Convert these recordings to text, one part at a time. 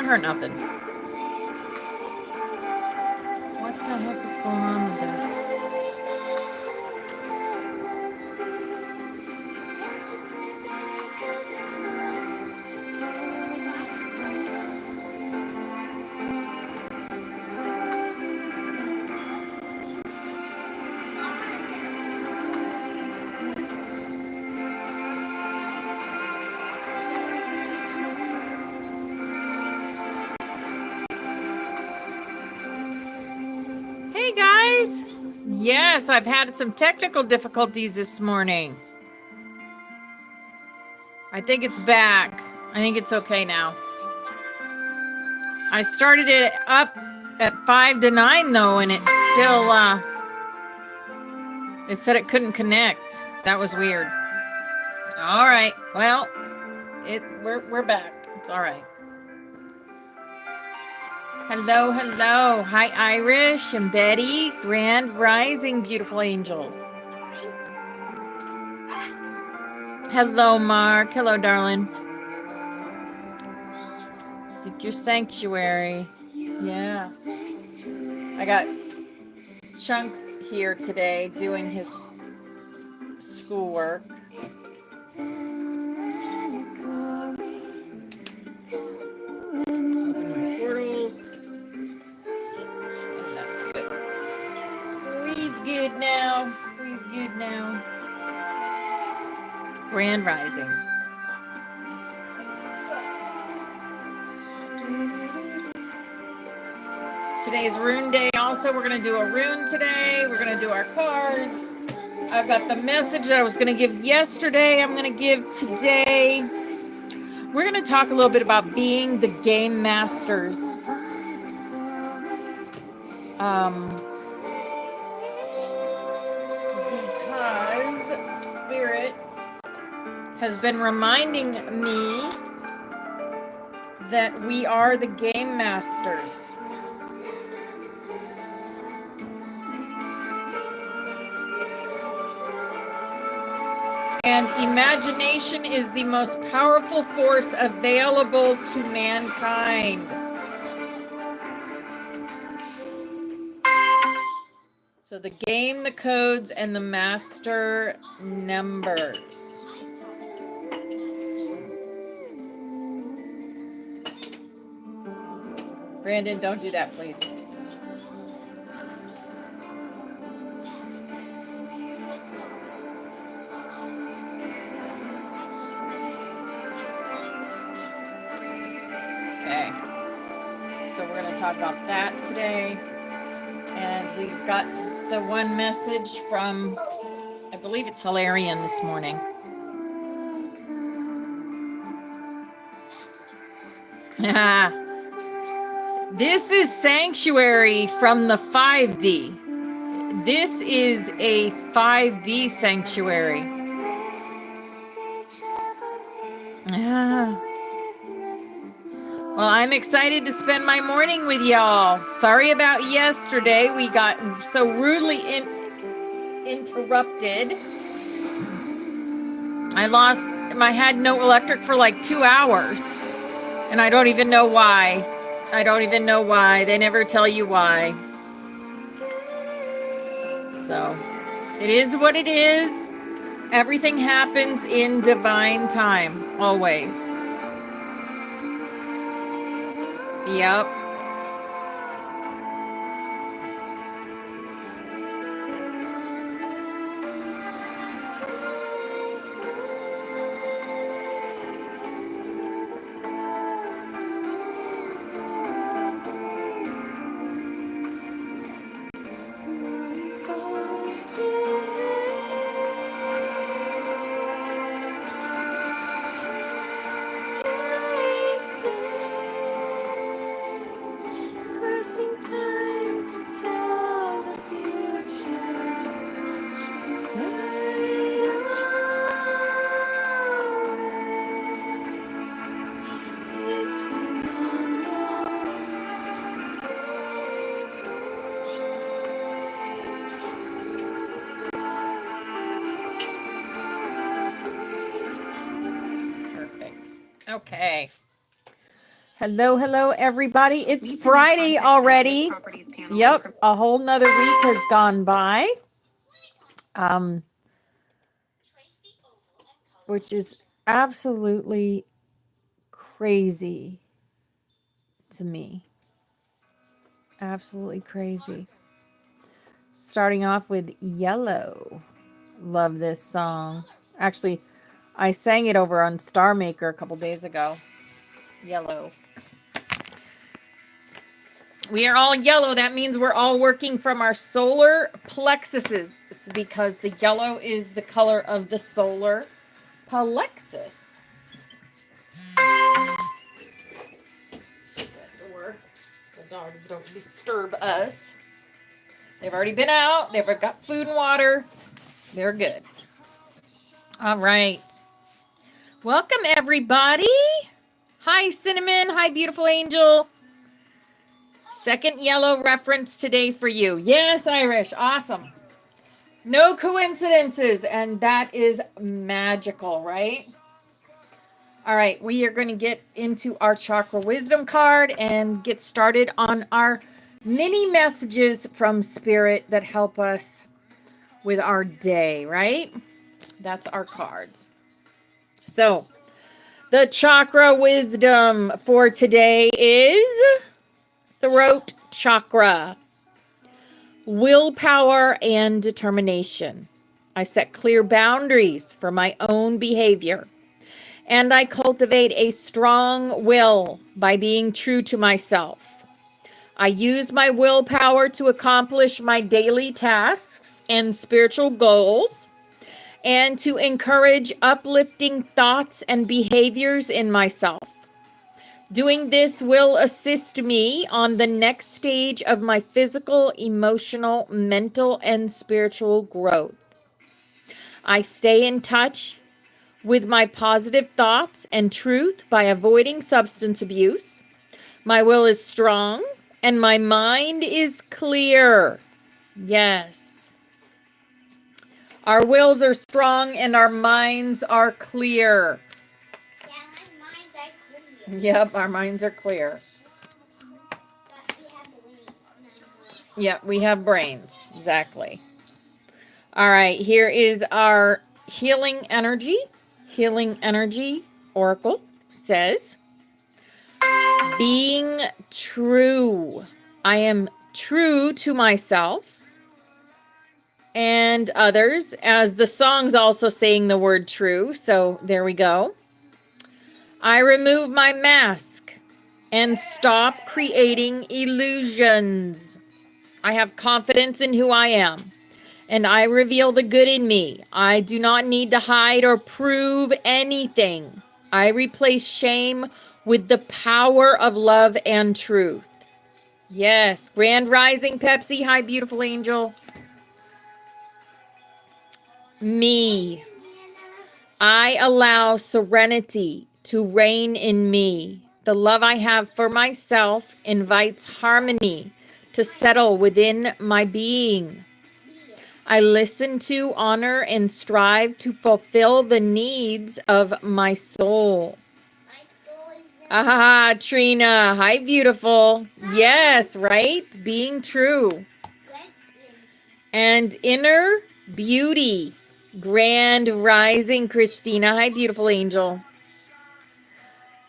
hurt nothing. What the heck is going on with this? Hey guys! Yes, I've had some technical difficulties this morning. I think it's back. I think it's okay now. I started it up at 5 to 9 though, and it still, it said it couldn't connect. That was weird. All right. Well, we're back. It's all right. Hello, hello. Hi, Irish and Betty. Grand Rising, beautiful angels. Hello, Mark. Hello, darling. Seek your sanctuary. Yeah. I got Chunks here today doing his schoolwork. Portals. And that's good. He's good now. He's good now. Grand Rising. Today is Rune Day also. We're going to do a rune today. We're going to do our cards. I've got the message that I was going to give yesterday. I'm going to give today. We're going to talk a little bit about being the game masters. Because Spirit has been reminding me that we are the game masters. And imagination is the most powerful force available to mankind. So the game, the codes, and the master numbers. Brandon, don't do that, please. Okay. So we're going to talk about that today. And we've got the one message from, I believe it's Hilarion this morning. This is Sanctuary from the 5D. This is a 5D sanctuary. Well, I'm excited to spend my morning with y'all. Sorry about yesterday. We got so rudely interrupted. I had no electric for like 2 hours. And I don't even know why. They never tell you why. So, it is what it is. Everything happens in divine time, always. Yep. Hello, hello, everybody. It's Friday already. Yep, a whole nother week has gone by, which is absolutely crazy to me. Absolutely crazy. Starting off with Yellow. Love this song. Actually, I sang it over on Star Maker a couple days ago. Yellow. We are all yellow. That means we're all working from our solar plexuses because the yellow is the color of the solar plexus. Shut that door. The dogs don't disturb us. They've already been out. They've got food and water. They're good. All right. Welcome, everybody. Hi, Cinnamon. Hi, beautiful angel. Second yellow reference today for you. Yes, Irish. Awesome. No coincidences. And that is magical, right? All right. We are going to get into our chakra wisdom card and get started on our mini messages from Spirit that help us with our day, right? That's our cards. So, the chakra wisdom for today is throat chakra. Willpower and determination. I set clear boundaries for my own behavior, and I cultivate a strong will by being true to myself. I use my willpower to accomplish my daily tasks and spiritual goals, and to encourage uplifting thoughts and behaviors in myself. Doing this will assist me on the next stage of my physical, emotional, mental, and spiritual growth. I stay in touch with my positive thoughts and truth by avoiding substance abuse. My will is strong and my mind is clear. Yes. Our wills are strong and our minds are clear. Yep, our minds are clear. Yep, we have brains. Exactly. All right, here is our healing energy. Healing energy oracle says, being true. I am true to myself and others, as the song's also saying the word true. So there we go. I remove my mask and stop creating illusions. I have confidence in who I am, and I reveal the good in me. I do not need to hide or prove anything. I replace shame with the power of love and truth. Yes, Grand Rising Pepsi. Hi, beautiful angel. Me. I allow serenity to reign in me. The love I have for myself invites harmony to settle within my being. I listen to, honor, and strive to fulfill the needs of my soul. Ah, Trina. Hi, beautiful. Yes, right? Being true. And inner beauty. Grand Rising, Christina. Hi, beautiful angel.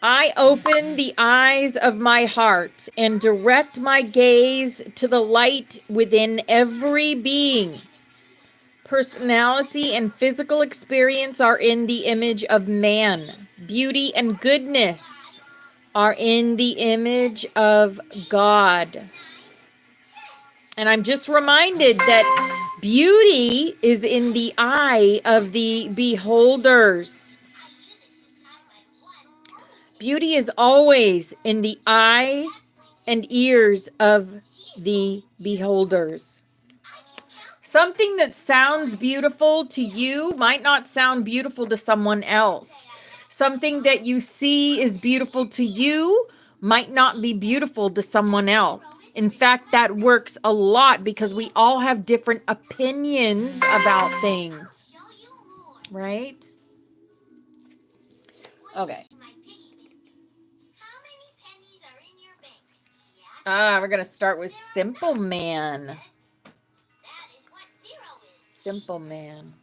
I open the eyes of my heart and direct my gaze to the light within every being. Personality and physical experience are in the image of man. Beauty and goodness are in the image of God. And I'm just reminded that beauty is in the eye of the beholders. Beauty is always in the eye and ears of the beholders. Something that sounds beautiful to you might not sound beautiful to someone else. Something that you see is beautiful to you might not be beautiful to someone else. In fact, that works a lot because we all have different opinions about things. Right? Okay. We're going to start with Simple Man. Simple Man.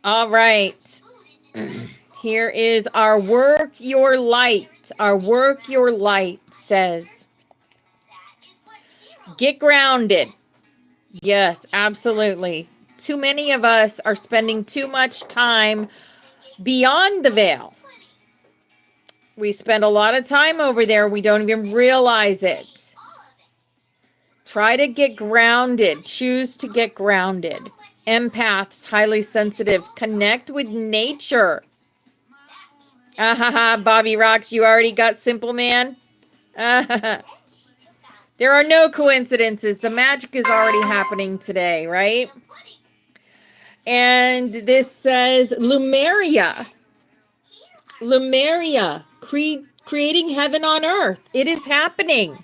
All right. Here is our Work Your Light. Our Work Your Light says, get grounded. Yes, absolutely. Too many of us are spending too much time beyond the veil. We spend a lot of time over there. We don't even realize it. Try to get grounded. Choose to get grounded. Empaths, highly sensitive. Connect with nature. Bobby Rocks, you already got Simple Man? There are no coincidences. The magic is already happening today, right? And this says Lumeria. Lumeria, creating heaven on earth. It is happening.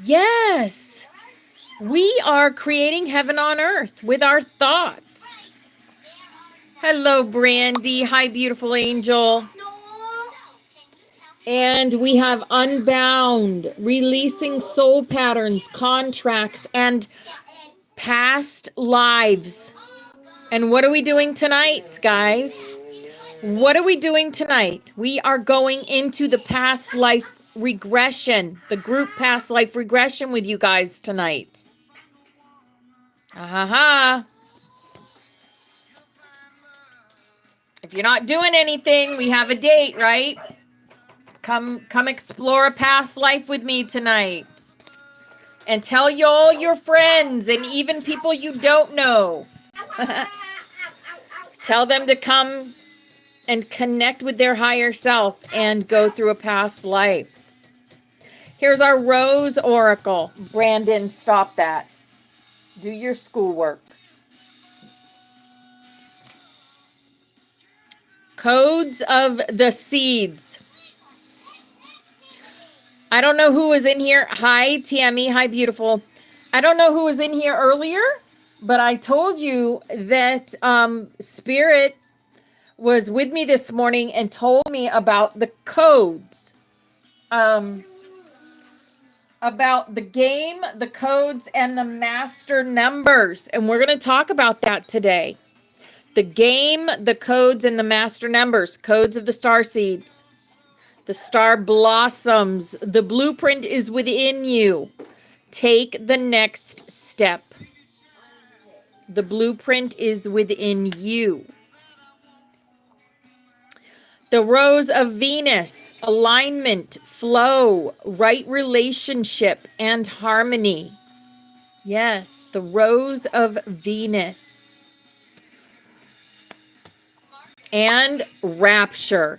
Yes. We are creating heaven on earth with our thoughts. Hello, Brandy. Hi, beautiful angel. And we have Unbound, releasing soul patterns, contracts, and past lives. And what are we doing tonight, guys? What are we doing tonight? We are going into the past life regression, the group past life regression with you guys tonight. If you're not doing anything, we have a date, right? Come explore a past life with me tonight. And tell all your friends and even people you don't know. Tell them to come and connect with their higher self and go through a past life. Here's our Rose Oracle. Brandon, stop that. Do your schoolwork. Codes of the Seeds. I don't know who was in here. Hi, Tammy. Hi, beautiful. I don't know who was in here earlier, but I told you that Spirit was with me this morning and told me about the codes. About the game, the codes, and the master numbers. And we're going to talk about that today. The game, the codes, and the master numbers. Codes of the star seeds. The star blossoms. The blueprint is within you. Take the next step. The blueprint is within you. The Rose of Venus. Alignment, flow, right relationship, and harmony. Yes, the Rose of Venus. And rapture.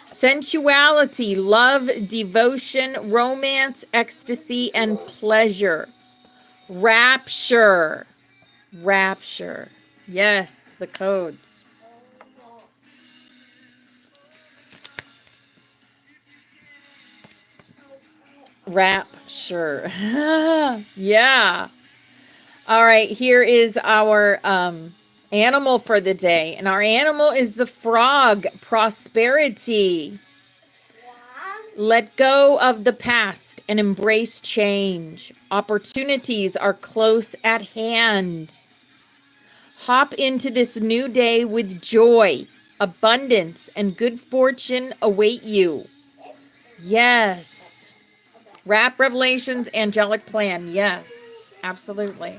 Sensuality, love, devotion, romance, ecstasy, and pleasure. Rapture. Rapture. Yes, the codes. Rapture. Yeah. All right, here is our animal for the day. And our animal is the frog. Prosperity. Let go of the past and embrace change. Opportunities are close at hand. Hop into this new day with joy, abundance, and good fortune await you. Yes. Wrap Revelations, angelic plan. Yes, absolutely.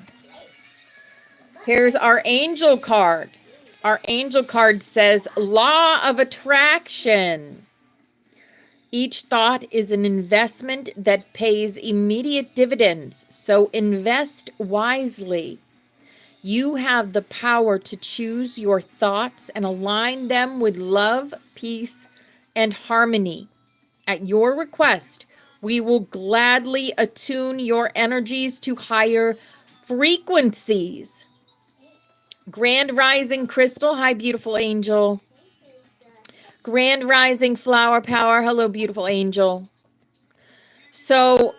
Here's our angel card. Our angel card says, Law of Attraction. Each thought is an investment that pays immediate dividends, so invest wisely. You have the power to choose your thoughts and align them with love, peace, and harmony. At your request, we will gladly attune your energies to higher frequencies. Grand Rising Crystal. Hi, beautiful angel. Grand Rising Flower Power. Hello, beautiful angel. So,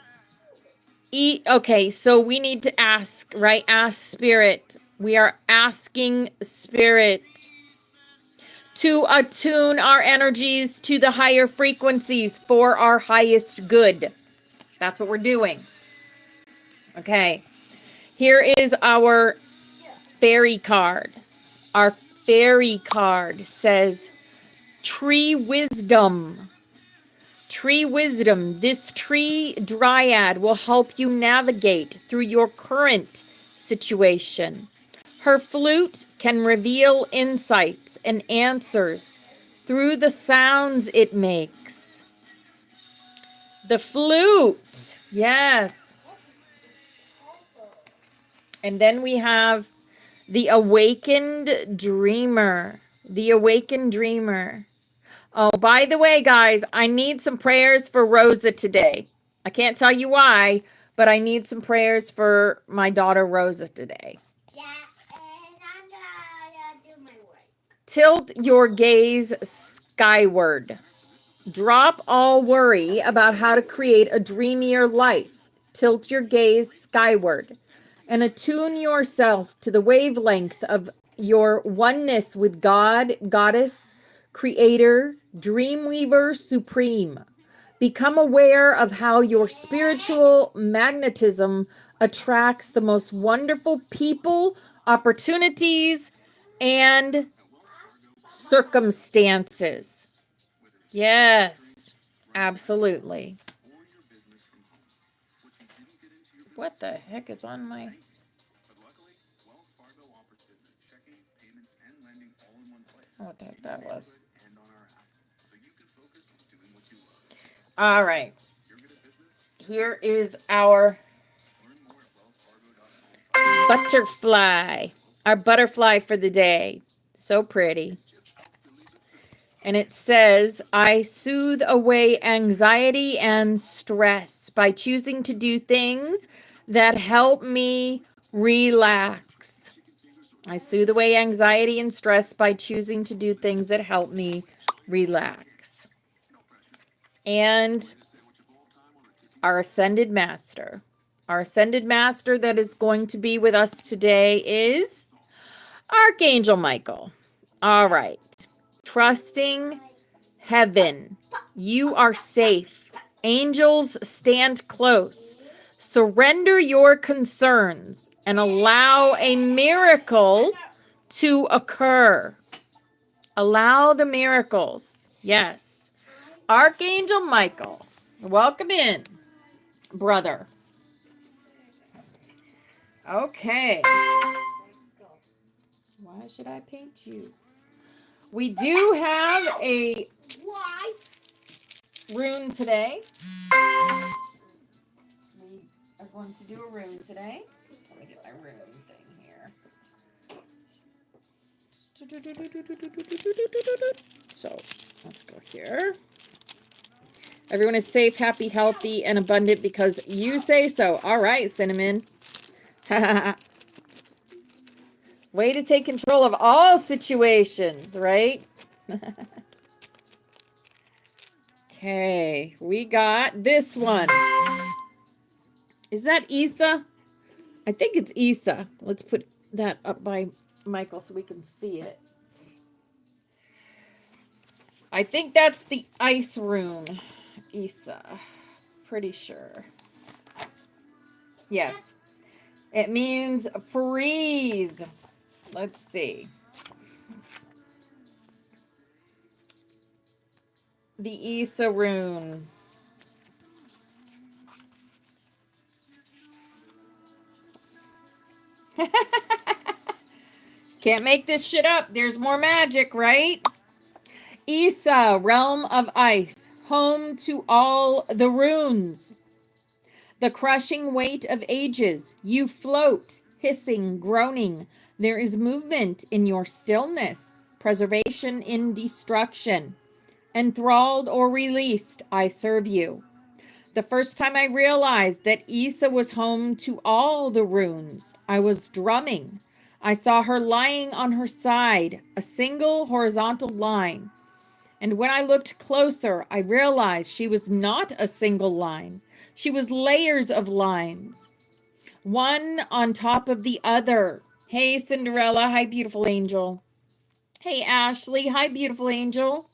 so we need to ask, right? Ask Spirit. We are asking Spirit to attune our energies to the higher frequencies for our highest good. That's what we're doing. Okay. Here is our fairy card. Our fairy card says tree wisdom. Tree wisdom. This tree dryad will help you navigate through your current situation. Her flute can reveal insights and answers through the sounds it makes. The flute. Yes. And then we have the awakened dreamer. The awakened dreamer. Oh, by the way, guys, I need some prayers for Rosa today. I can't tell you why, but I need some prayers for my daughter Rosa today. Yeah, and I'm gonna do my work. Tilt your gaze skyward. Drop all worry about how to create a dreamier life. Tilt your gaze skyward and attune yourself to the wavelength of your oneness with God, Goddess, Creator, Dreamweaver Supreme. Become aware of how your spiritual magnetism attracts the most wonderful people, opportunities, and circumstances. Yes, absolutely. What the heck is on my... Oh, what the heck that was. All right. Here is our butterfly. Our butterfly for the day. So pretty. And it says, I soothe away anxiety and stress by choosing to do things that help me relax. I soothe away anxiety and stress by choosing to do things that help me relax. And our Ascended Master. Our Ascended Master that is going to be with us today is Archangel Michael. All right. Trusting heaven. You are safe. Angels stand close. Surrender your concerns and allow a miracle to occur. Allow the miracles. Yes. Archangel Michael, welcome in, brother. Okay. Why should I paint you? We do have a rune today. We are going to do a rune today. Let me get my rune thing here. So let's go here. Everyone is safe, happy, healthy, and abundant because you say so. All right, Cinnamon. Way to take control of all situations, right? Okay, we got this one. Is that Issa? I think it's Issa. Let's put that up by Michael so we can see it. I think that's the ice rune, Issa. Pretty sure. Yes. It means freeze. Let's see. The Issa rune. Can't make this shit up. There's more magic, right? Issa, realm of ice, home to all the runes. The crushing weight of ages. You float, hissing, groaning. There is movement in your stillness. Preservation in destruction. Enthralled or released, I serve you. The first time I realized that Issa was home to all the runes, I was drumming. I saw her lying on her side, a single horizontal line. And when I looked closer, I realized she was not a single line. She was layers of lines, one on top of the other. Hey, Cinderella. Hi, beautiful angel. Hey, Ashley. Hi, beautiful angel.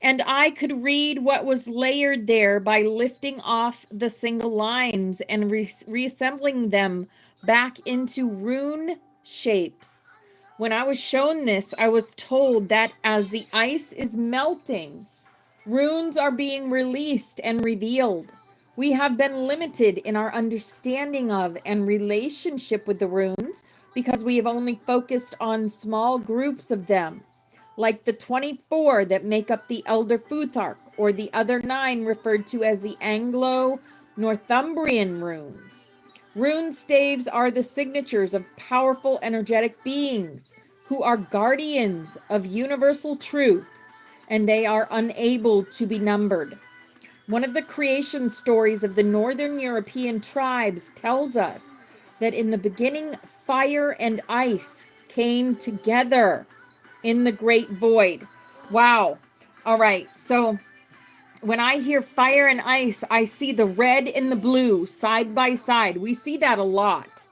And I could read what was layered there by lifting off the single lines and reassembling them back into rune shapes. When I was shown this, I was told that as the ice is melting, runes are being released and revealed. We have been limited in our understanding of and relationship with the runes because we have only focused on small groups of them, like the 24 that make up the Elder Futhark, or the other 9 referred to as the Anglo-Northumbrian runes. Rune staves are the signatures of powerful energetic beings who are guardians of universal truth, and they are unable to be numbered. One of the creation stories of the Northern European tribes tells us that in the beginning, fire and ice came together in the great void. Wow. All right. So when I hear fire and ice, I see the red and the blue side by side. We see that a lot.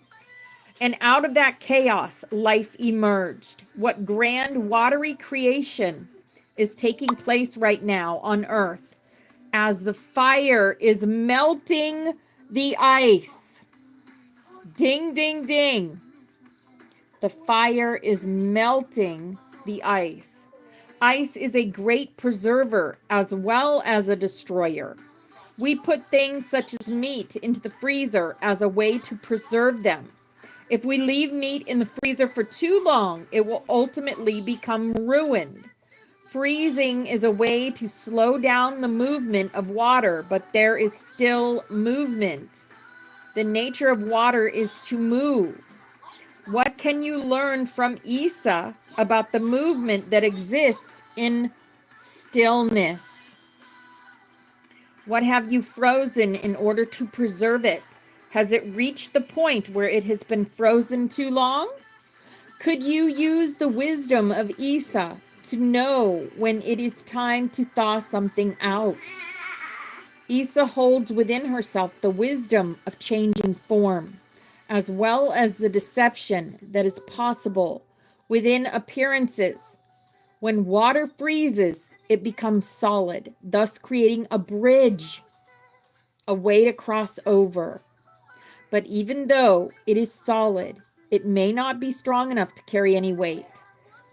And out of that chaos, life emerged. What grand watery creation is taking place right now on Earth as the fire is melting the ice? Ding, ding, ding. The fire is melting the ice. Ice is a great preserver as well as a destroyer. We put things such as meat into the freezer as a way to preserve them. If we leave meat in the freezer for too long, it will ultimately become ruined. Freezing is a way to slow down the movement of water, but there is still movement. The nature of water is to move. What can you learn from Isa about the movement that exists in stillness? What have you frozen in order to preserve it? Has it reached the point where it has been frozen too long? Could you use the wisdom of Isa to know when it is time to thaw something out? Isa holds within herself the wisdom of changing form, as well as the deception that is possible within appearances. When water freezes, it becomes solid, thus creating a bridge, a way to cross over. But even though it is solid, it may not be strong enough to carry any weight.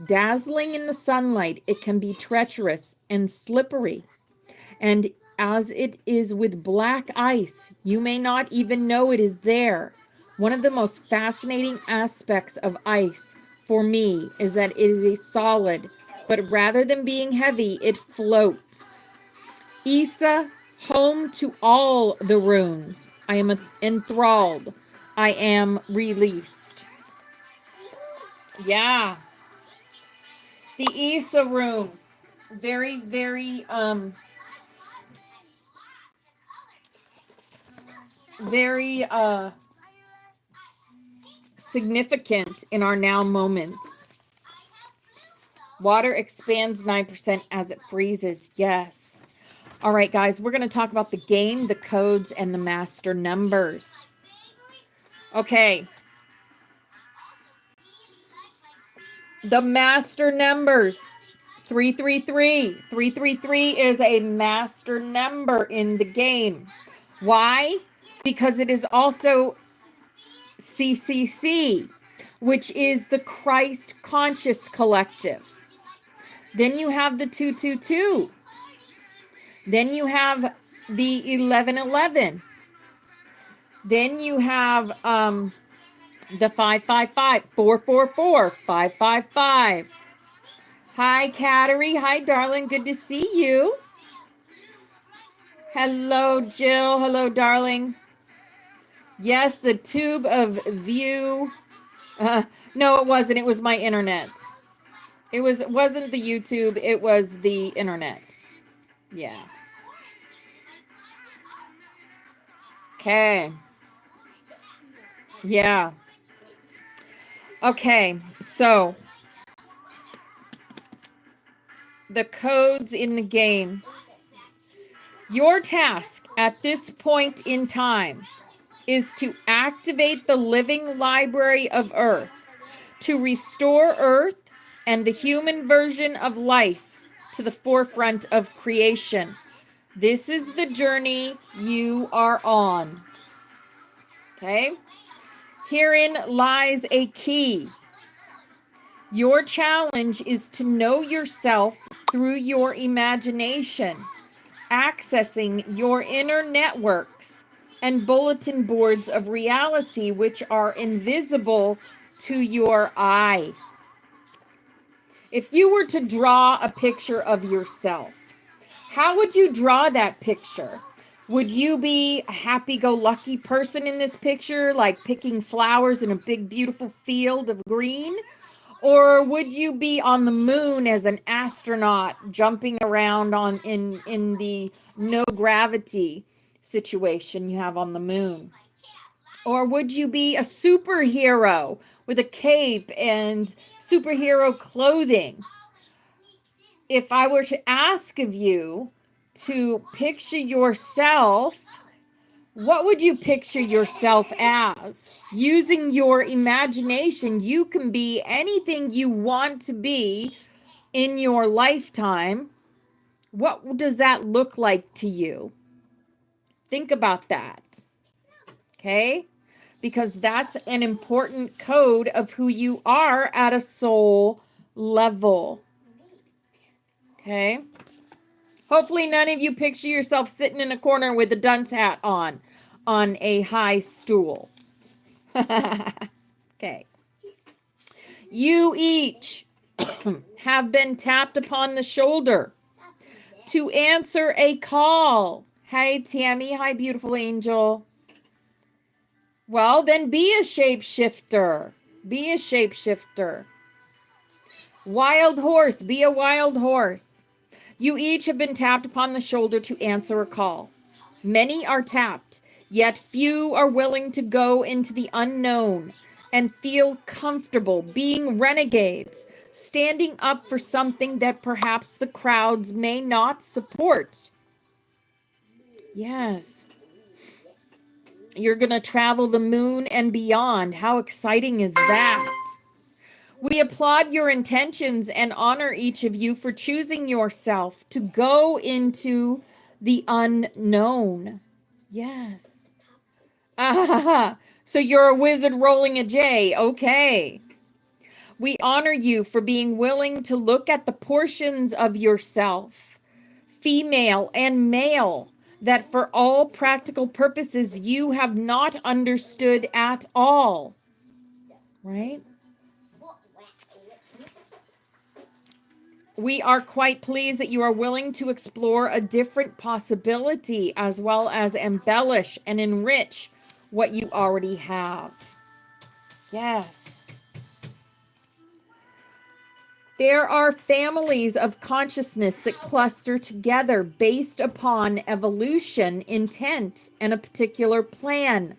Dazzling in the sunlight, it can be treacherous and slippery. And as it is with black ice, you may not even know it is there. One of the most fascinating aspects of ice for me is that it is a solid, but rather than being heavy, it floats. Isa, home to all the runes. I am enthralled. I am released. Yeah. The Isa rune. Very, very, very significant in our now moments. Water expands 9% as it freezes. Yes. All right, guys, we're going to talk about the game, the codes, and the master numbers. Okay. The master numbers. 333. 333 is a master number in the game. Why? Because it is also CCC, which is the Christ Conscious Collective. Then you have the 222. Then you have the 1111. Then you have the 555, 444, 555. Hi, Cattery. Hi, darling. Good to see you. Hello, Jill. Hello, darling. Yes, the tube of view. No, it wasn't. It was my internet. It wasn't the YouTube. It was the internet. Yeah. Okay. Yeah. Okay. So the codes in the game. Your task at this point in time is to activate the living library of Earth, to restore Earth and the human version of life to the forefront of creation. This is the journey you are on. Okay? Herein lies a key. Your challenge is to know yourself through your imagination, accessing your inner networks and bulletin boards of reality, which are invisible to your eye. If you were to draw a picture of yourself, how would you draw that picture? Would you be a happy-go-lucky person in this picture, like picking flowers in a big, beautiful field of green? Or would you be on the moon as an astronaut jumping around in the no gravity situation you have on the moon? Or would you be a superhero with a cape and superhero clothing? If I were to ask of you to picture yourself, what would you picture yourself as? Using your imagination, you can be anything you want to be in your lifetime. What does that look like to you? Think about that. Okay? Because that's an important code of who you are at a soul level. Okay? Hopefully none of you picture yourself sitting in a corner with a dunce hat on a high stool. Okay. You each have been tapped upon the shoulder to answer a call. Hi, Tammy. Hi, beautiful angel. Well, then be a shapeshifter. Be a shapeshifter. Wild horse. Be a wild horse. You each have been tapped upon the shoulder to answer a call. Many are tapped, yet few are willing to go into the unknown and feel comfortable being renegades, standing up for something that perhaps the crowds may not support. Yes. You're going to travel the moon and beyond. How exciting is that? We applaud your intentions and honor each of you for choosing yourself to go into the unknown. Yes. Ah, so you're a wizard rolling a J. Okay. We honor you for being willing to look at the portions of yourself, female and male, that for all practical purposes you have not understood at all. Right? We are quite pleased that you are willing to explore a different possibility as well as embellish and enrich what you already have. Yes. There are families of consciousness that cluster together based upon evolution, intent, and a particular plan.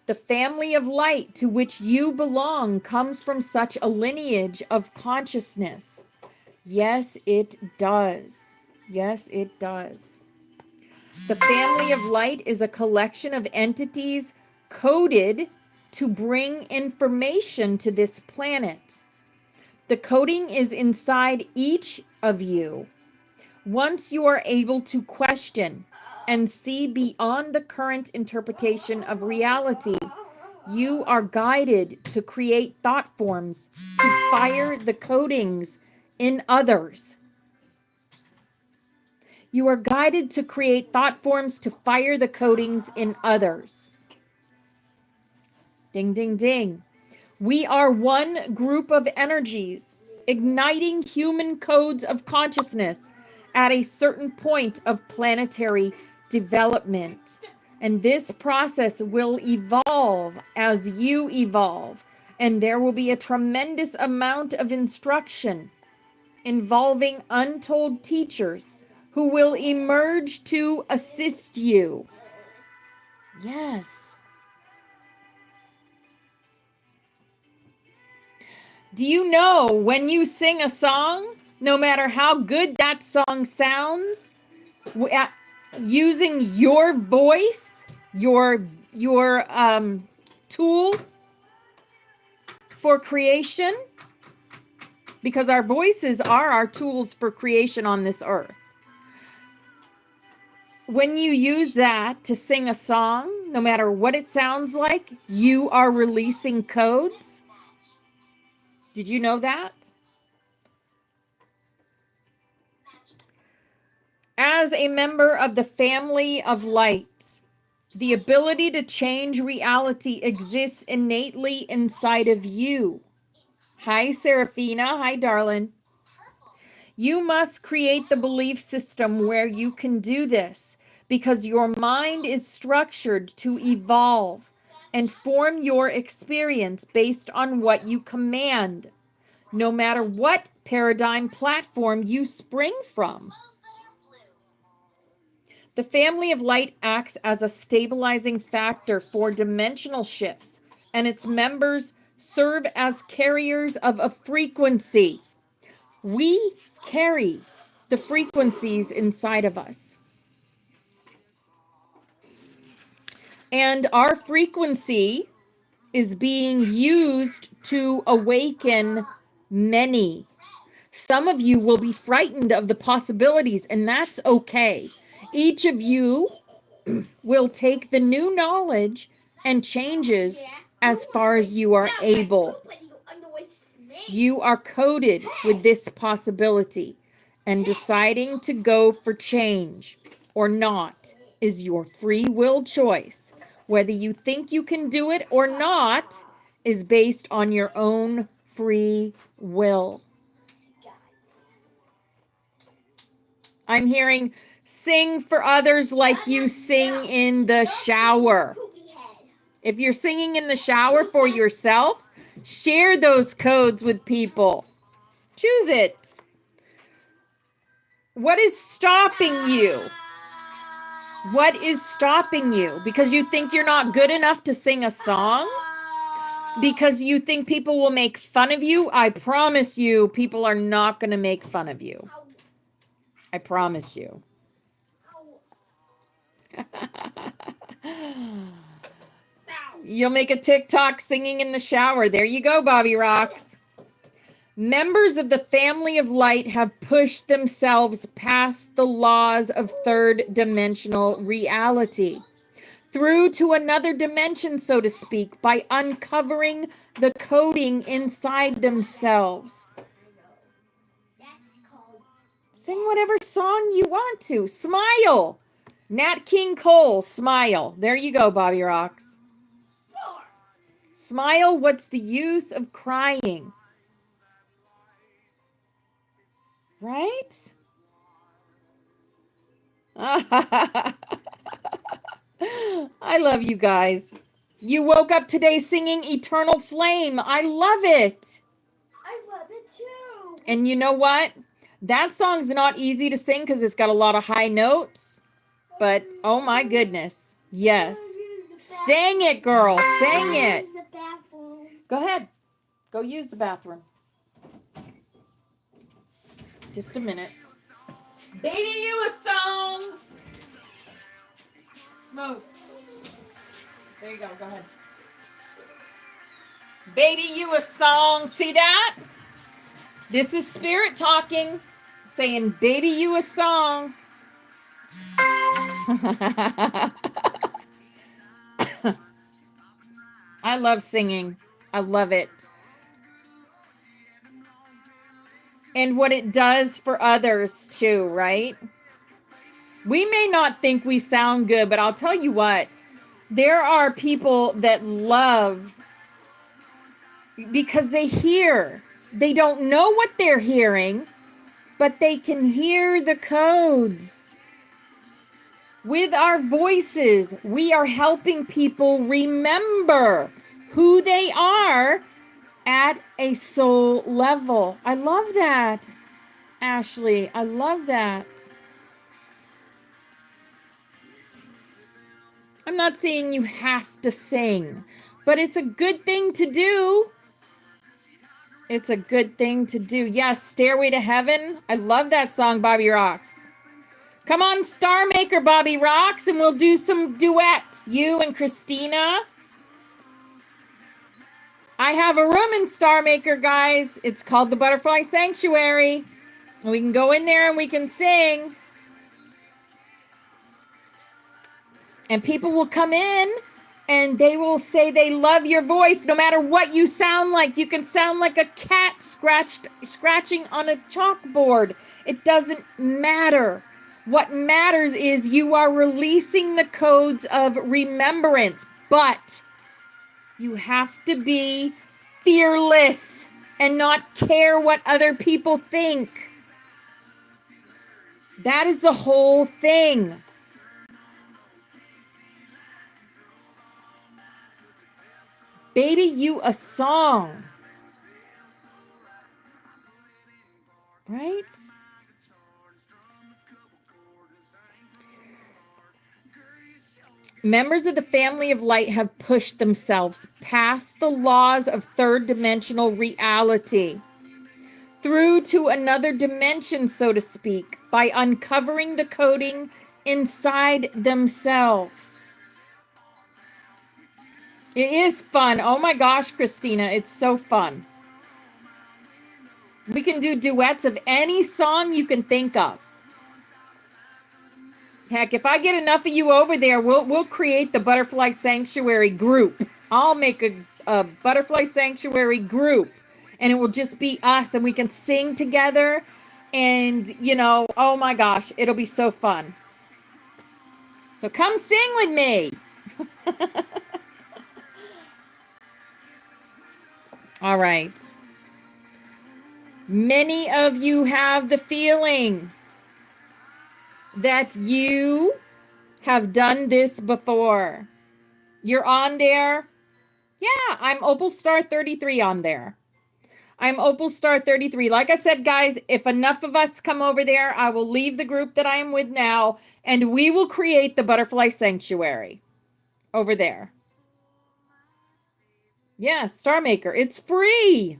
The family of light to which you belong comes from such a lineage of consciousness. Yes, it does. Yes, it does. The family of light is a collection of entities coded to bring information to this planet. The coding is inside each of you. Once you are able to question and see beyond the current interpretation of reality, you are guided to create thought forms to fire the codings in others. You are guided to create thought forms to fire the codings in others. Ding, ding, ding. We are one group of energies igniting human codes of consciousness at a certain point of planetary development. And this process will evolve as you evolve. And there will be a tremendous amount of instruction involving untold teachers who will emerge to assist you. Yes. Do you know when you sing a song, no matter how good that song sounds, using your voice, your tool for creation, because our voices are our tools for creation on this earth. When you use that to sing a song, no matter what it sounds like, you are releasing codes. Did you know that? As a member of the family of light, the ability to change reality exists innately inside of you. Hi, Serafina. Hi, darling. You must create the belief system where you can do this because your mind is structured to evolve and form your experience based on what you command, no matter what paradigm platform you spring from. The family of light acts as a stabilizing factor for dimensional shifts, and its members serve as carriers of a frequency. We carry the frequencies inside of us. And our frequency is being used to awaken many. Some of you will be frightened of the possibilities, and that's okay. Each of you will take the new knowledge and changes as far as you are able. You are coded with this possibility, and deciding to go for change or not is your free will choice. Whether you think you can do it or not is based on your own free will. I'm hearing sing for others like you sing in the shower. If you're singing in the shower for yourself, share those codes with people. Choose it. What is stopping you? What is stopping you? Because you think you're not good enough to sing a song? Because you think people will make fun of you? I promise you, people are not going to make fun of you. I promise you. You'll make a TikTok singing in the shower. There you go, Bobby Rocks. Members of the family of light have pushed themselves past the laws of third dimensional reality through to another dimension, so to speak, by uncovering the coding inside themselves. Sing whatever song you want to. Smile. Nat King Cole, smile. There you go, Bobby Rocks. Smile. What's the use of crying? Right? I love you guys. You woke up today singing Eternal Flame. I love it. I love it too. And you know what? That song's not easy to sing because it's got a lot of high notes. But, oh my goodness. Yes. Sing it, girl. Sing it. Go ahead. Go use the bathroom. Just a minute. Baby, you a song. Move. There you go. Go ahead. Baby, you a song. See that? This is spirit talking, saying, baby, you a song. I love singing. I love it. And what it does for others too, right? We may not think we sound good, but I'll tell you what, there are people that love because they hear. They don't know what they're hearing, but they can hear the codes. With our voices, we are helping people remember who they are at a soul level. I love that, Ashley. I love that. I'm not saying you have to sing, but it's a good thing to do. It's a good thing to do. Yes, Stairway to Heaven. I love that song, Bobby Rocks. Come on, Star Maker, Bobby Rocks, and we'll do some duets. You and Christina. I have a room in Star Maker, guys. It's called the Butterfly Sanctuary. We can go in there and we can sing. And people will come in and they will say they love your voice no matter what you sound like. You can sound like a cat scratching on a chalkboard. It doesn't matter. What matters is you are releasing the codes of remembrance, but you have to be fearless and not care what other people think. That is the whole thing. Baby You a Song. Right? Members of the family of light have pushed themselves past the laws of third dimensional reality through to another dimension, so to speak, by uncovering the coding inside themselves. It is fun. Oh my gosh, Christina, it's so fun. We can do duets of any song you can think of. Heck, if I get enough of you over there, we'll create the Butterfly Sanctuary group. I'll make a Butterfly Sanctuary group, and it will just be us, and we can sing together, and, you know, oh my gosh, it'll be so fun. So come sing with me. All right. Many of you have the feeling that you have done this before. You're on there. Yeah, I'm Opal Star 33 on there. I'm Opal Star 33. Like I said, guys, if enough of us come over there, I will leave the group that I am with now, and we will create the Butterfly Sanctuary over there. Yeah, Star Maker. It's free.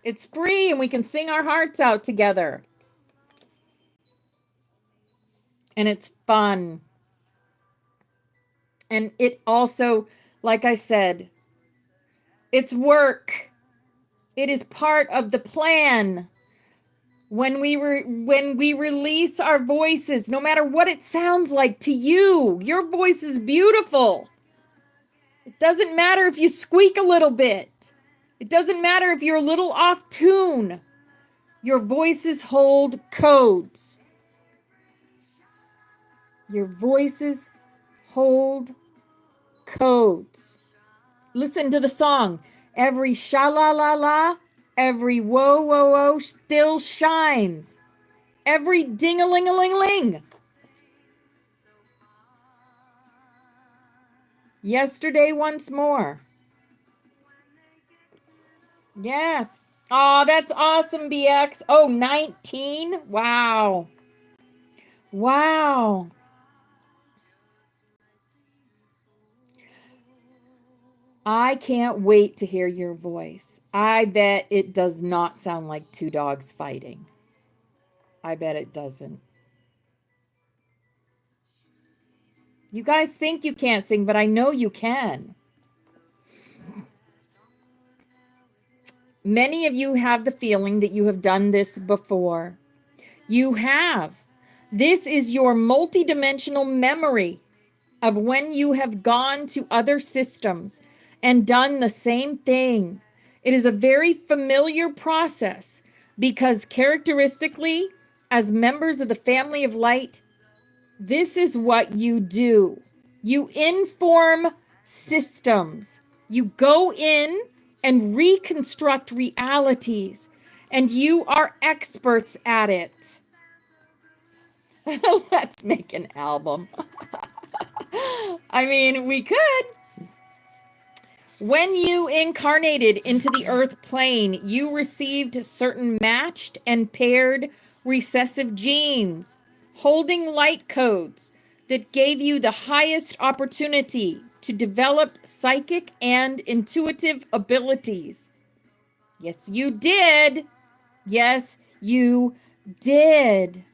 It's free, and we can sing our hearts out together. And it's fun. And it also, like I said, it's work. It is part of the plan. When we release our voices, no matter what it sounds like to you, your voice is beautiful. It doesn't matter if you squeak a little bit. It doesn't matter if you're a little off tune. Your voices hold codes. Your voices hold codes. Listen to the song. Every sha-la-la-la, every whoa-whoa-whoa still shines. Every ding-a-ling-a-ling-a-ling. Yesterday once more. Yes. Oh, that's awesome, BX. Oh, 19? Wow. Wow. I can't wait to hear your voice. I bet it does not sound like two dogs fighting. I bet it doesn't. You guys think you can't sing, but I know you can. Many of you have the feeling that you have done this before. You have. This is your multidimensional memory of when you have gone to other systems and done the same thing. It is a very familiar process because characteristically, as members of the family of light, this is what you do. You inform systems. You go in and reconstruct realities, and you are experts at it. Let's make an album. I mean, we could. When you incarnated into the earth plane, you received certain matched and paired recessive genes, holding light codes that gave you the highest opportunity to develop psychic and intuitive abilities. Yes, you did. Yes, you did.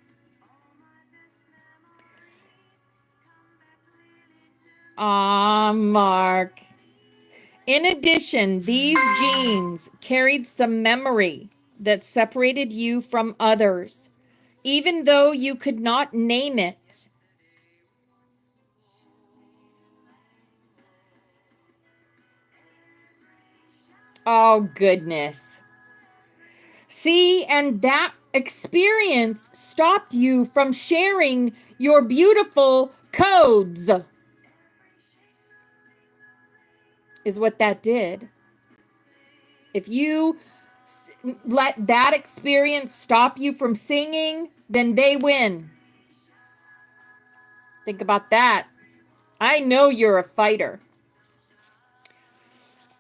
Mark. In addition, these genes carried some memory that separated you from others, even though you could not name it. Oh, goodness. See, and that experience stopped you from sharing your beautiful codes, is what that did. If you let that experience stop you from singing, then they win. Think about that. I know you're a fighter.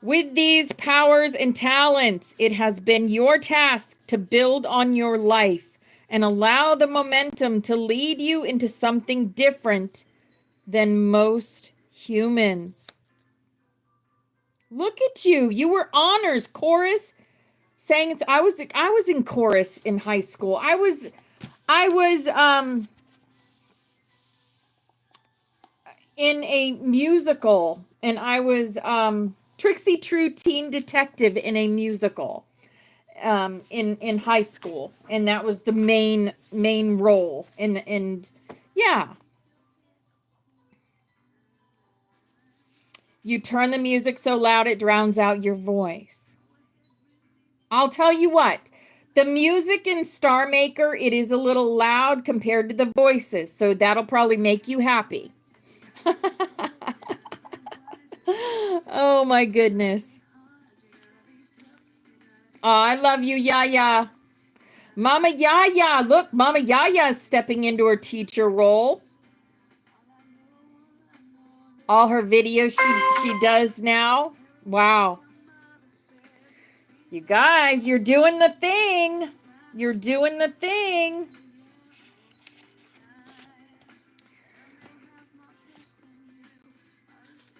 With these powers and talents, it has been your task to build on your life and allow the momentum to lead you into something different than most humans. Look at you. You were honors chorus sang. I was in chorus in high school. I was in a musical, and I was Trixie True Teen Detective in a musical in high school, and that was the main role. And yeah, you turn the music so loud it drowns out your voice. I'll tell you what. The music in Star Maker, it is a little loud compared to the voices, so that'll probably make you happy. Oh my goodness. Oh, I love you, Yaya. Mama Yaya. Look, Mama Yaya is stepping into her teacher role. All her videos she does now. Wow. You guys, you're doing the thing. You're doing the thing.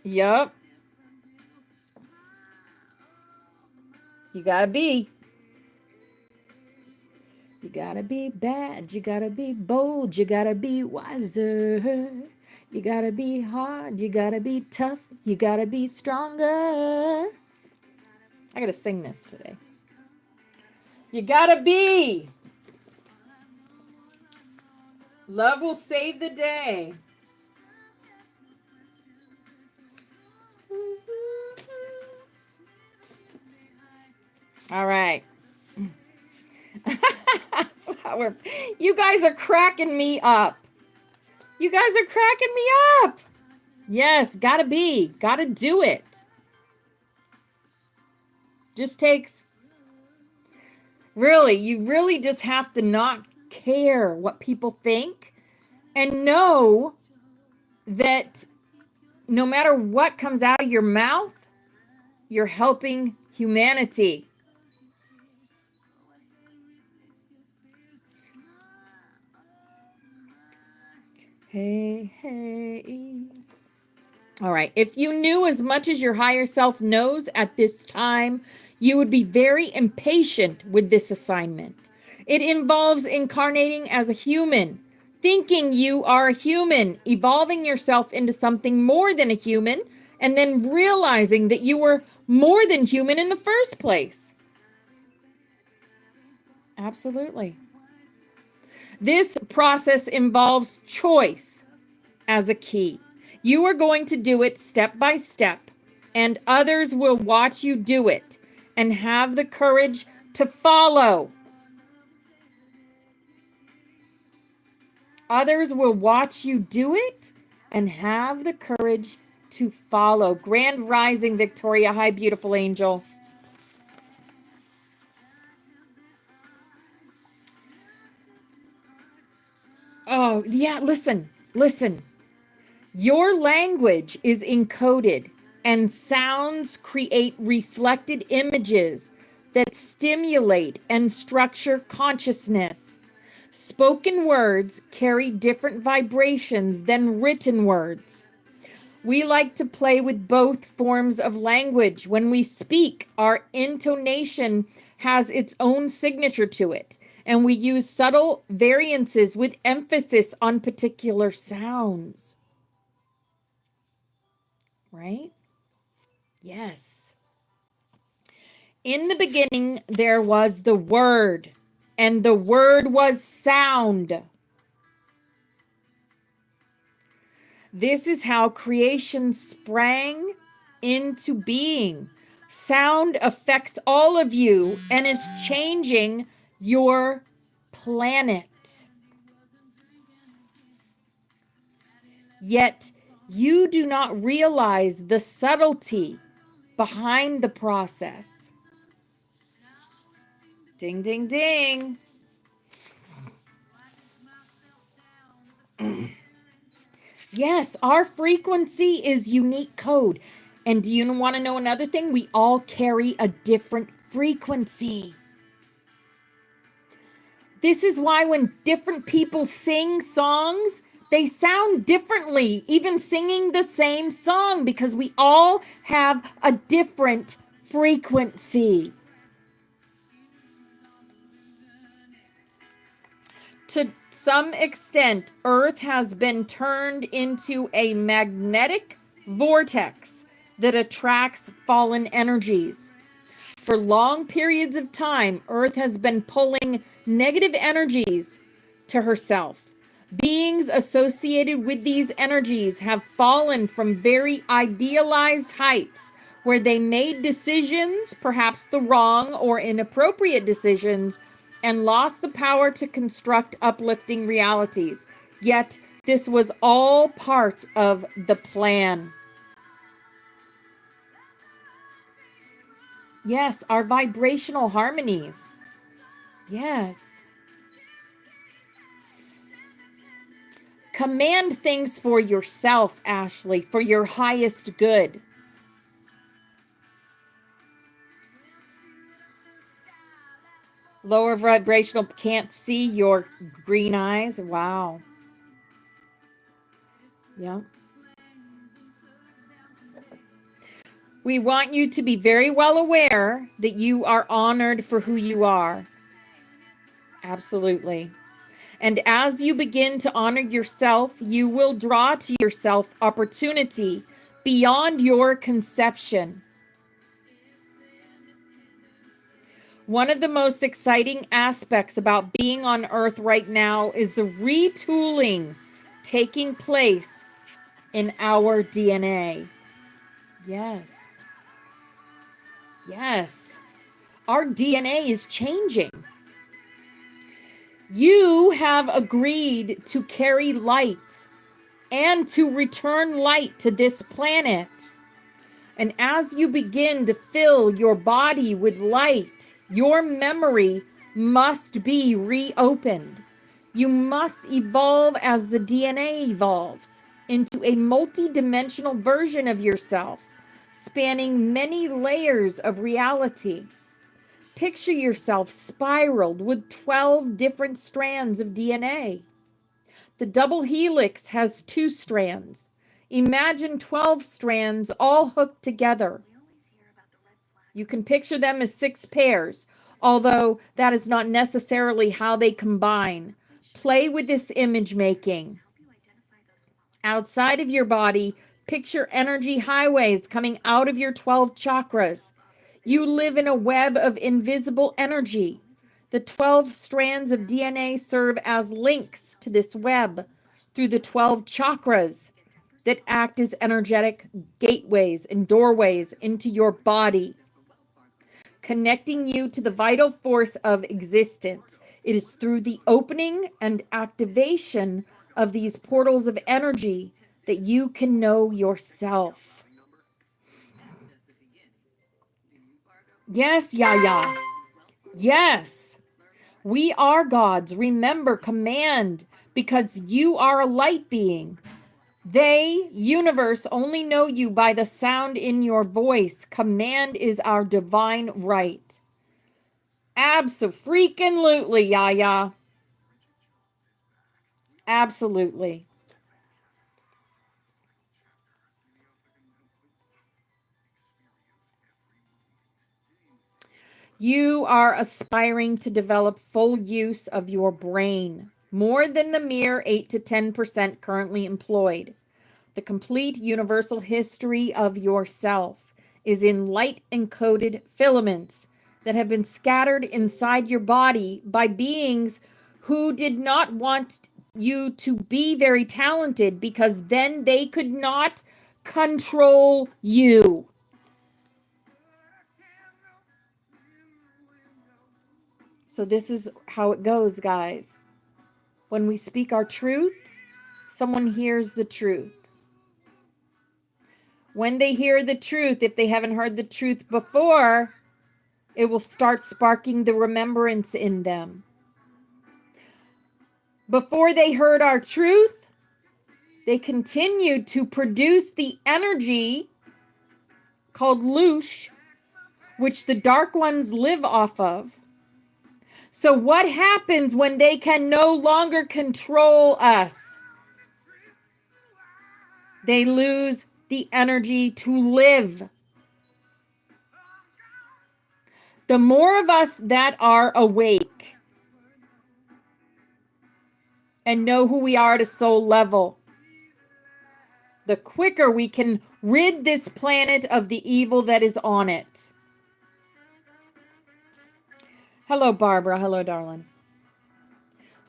Yup. You gotta be. You gotta be bad. You gotta be bold. You gotta be wiser. You gotta be hard. You gotta be tough. You gotta be stronger. I gotta sing this today. You gotta be. Love will save the day. All right. Flower. You guys are cracking me up. You guys are cracking me up. Yes, gotta be. Gotta do it. Just takes. Really, you really just have to not care what people think and know that no matter what comes out of your mouth, you're helping humanity. Hey, hey. All right. If you knew as much as your higher self knows at this time, you would be very impatient with this assignment. It involves incarnating as a human, thinking you are a human, evolving yourself into something more than a human, and then realizing that you were more than human in the first place. Absolutely. This process involves choice as a key. You are going to do it step by step, and others will watch you do it and have the courage to follow. Others will watch you do it and have the courage to follow. Grand Rising, Victoria. Hi, beautiful angel. Oh, yeah, listen. Your language is encoded, and sounds create reflected images that stimulate and structure consciousness. Spoken words carry different vibrations than written words. We like to play with both forms of language. When we speak, our intonation has its own signature to it, and we use subtle variances with emphasis on particular sounds. Right? Yes. In the beginning, there was the Word, and the Word was sound. This is how creation sprang into being. Sound affects all of you and is changing your planet. Yet you do not realize the subtlety behind the process. Ding, ding, ding. Yes, our frequency is unique code. And do you want to know another thing? We all carry a different frequency. This is why when different people sing songs, they sound differently, even singing the same song, because we all have a different frequency. To some extent, Earth has been turned into a magnetic vortex that attracts fallen energies. For long periods of time, Earth has been pulling negative energies to herself. Beings associated with these energies have fallen from very idealized heights where they made decisions, perhaps the wrong or inappropriate decisions, and lost the power to construct uplifting realities. Yet, this was all part of the plan. Yes, our vibrational harmonies. Yes. Command things for yourself, Ashley, for your highest good. Lower vibrational, can't see your green eyes. Wow. Yeah. We want you to be very well aware that you are honored for who you are. Absolutely. And as you begin to honor yourself, you will draw to yourself opportunity beyond your conception. One of the most exciting aspects about being on Earth right now is the retooling taking place in our DNA. Yes. Yes. Our DNA is changing. You have agreed to carry light and to return light to this planet. And as you begin to fill your body with light, your memory must be reopened. You must evolve as the DNA evolves into a multi-dimensional version of yourself, spanning many layers of reality. Picture yourself spiraled with 12 different strands of DNA. The double helix has 2 strands. Imagine 12 strands all hooked together. You can picture them as 6 pairs, although that is not necessarily how they combine. Play with this image making. Outside of your body, picture energy highways coming out of your 12 chakras. You live in a web of invisible energy. The 12 strands of DNA serve as links to this web through the 12 chakras that act as energetic gateways and doorways into your body, connecting you to the vital force of existence. It is through the opening and activation of these portals of energy that you can know yourself. Yes, Yaya. Yes. We are gods. Remember, command, because you are a light being. They, universe, only know you by the sound in your voice. Command is our divine right. Abso-freaking-lutely, Yaya. Absolutely. You are aspiring to develop full use of your brain, more than the mere 8 to 10% currently employed. The complete universal history of yourself, is in light encoded filaments that have been scattered inside your body by beings who did not want you to be very talented because then they could not control you. So this is how it goes, guys. When we speak our truth, someone hears the truth. When they hear the truth, if they haven't heard the truth before, it will start sparking the remembrance in them. Before they heard our truth, they continued to produce the energy called loosh, which the dark ones live off of. So what happens when they can no longer control us? They lose the energy to live. The more of us that are awake and know who we are at a soul level, the quicker we can rid this planet of the evil that is on it. Hello, Barbara. Hello, darling.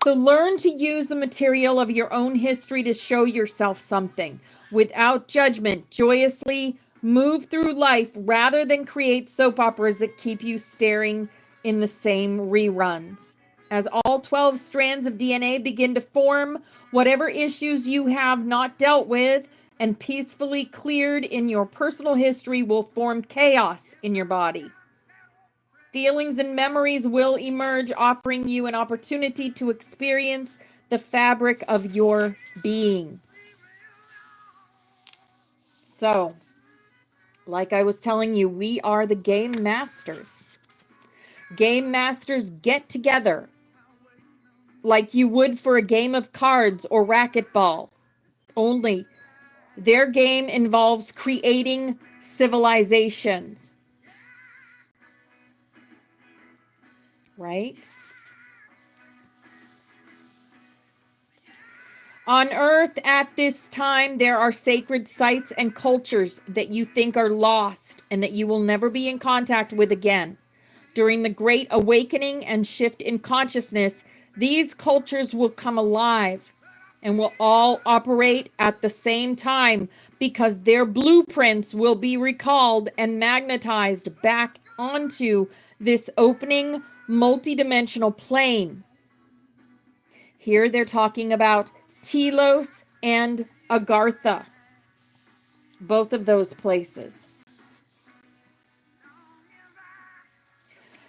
So learn to use the material of your own history to show yourself something. Without judgment, joyously move through life rather than create soap operas that keep you staring in the same reruns. As all 12 strands of DNA begin to form, whatever issues you have not dealt with and peacefully cleared in your personal history will form chaos in your body. Feelings and memories will emerge, offering you an opportunity to experience the fabric of your being. So, like I was telling you, we are the game masters. Game masters get together like you would for a game of cards or racquetball. Only their game involves creating civilizations. Right? On Earth at this time, there are sacred sites and cultures that you think are lost and that you will never be in contact with again. During the Great Awakening and shift in consciousness, these cultures will come alive and will all operate at the same time because their blueprints will be recalled and magnetized back onto this opening multidimensional plane. Here they're talking about Telos and Agartha, both of those places.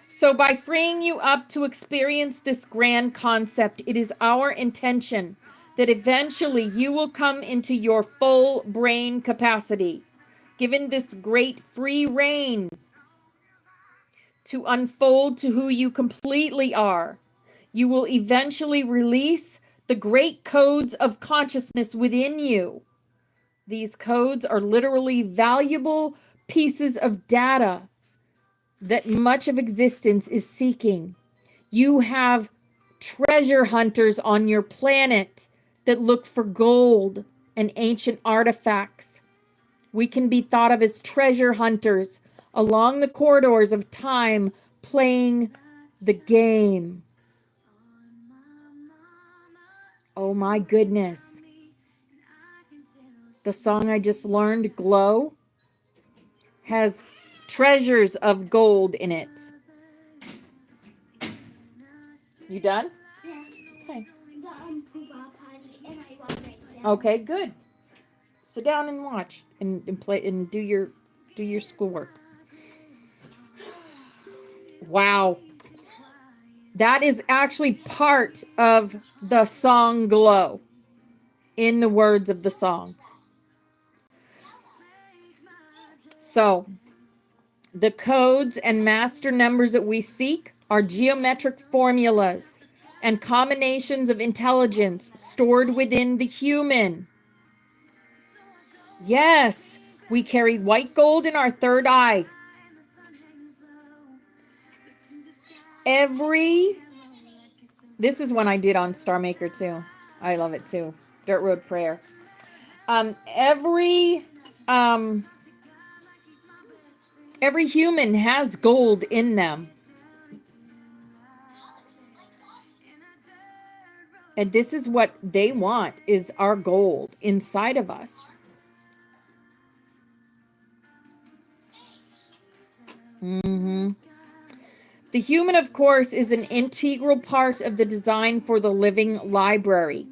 So by freeing you up to experience this grand concept, it is our intention that eventually you will come into your full brain capacity, given this great free reign to unfold to who you completely are. You will eventually release the great codes of consciousness within you. These codes are literally valuable pieces of data that much of existence is seeking. You have treasure hunters on your planet that look for gold and ancient artifacts. We can be thought of as treasure hunters along the corridors of time, playing the game. Oh my goodness. The song I just learned, Glow, has treasures of gold in it. You done? Yeah. Okay. Football party, and I want right Okay, good. Sit down and watch and play and do your schoolwork. Wow. That is actually part of the song Glow in the words of the song. So, the codes and master numbers that we seek are geometric formulas and combinations of intelligence stored within the human. Yes, we carry white gold in our third eye. This is one I did on Star Maker too. I love it too. Dirt Road Prayer. Every Every human has gold in them. And this is what they want, is our gold inside of us. The human, of course, is an integral part of the design for the living library.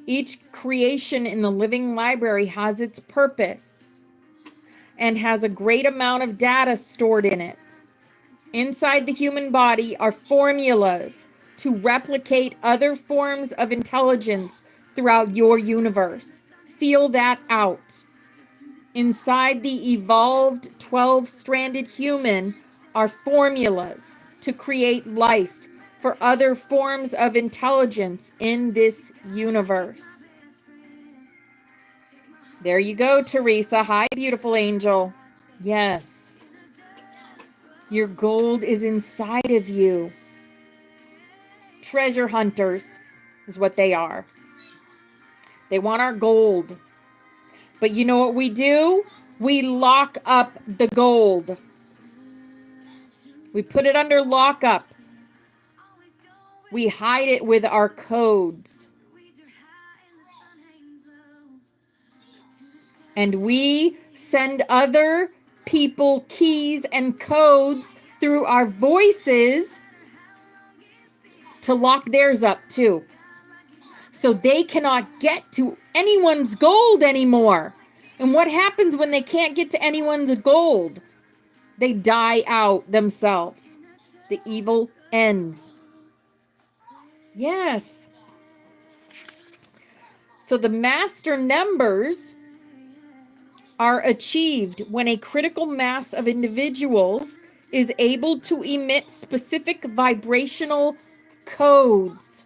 Each creation in the living library has its purpose and has a great amount of data stored in it. Inside the human body are formulas to replicate other forms of intelligence throughout your universe. Feel that out. Inside the evolved 12-stranded human are formulas to create life for other forms of intelligence in this universe. There you go, Teresa. Hi, beautiful angel. Yes. Your gold is inside of you. Treasure hunters is what they are. They want our gold. But you know what we do? We lock up the gold. We put it under lockup. We hide it with our codes. And we send other people keys and codes through our voices to lock theirs up too. So they cannot get to anyone's gold anymore. And what happens when they can't get to anyone's gold? They die out themselves. The evil ends. Yes. So the master numbers are achieved when a critical mass of individuals is able to emit specific vibrational codes.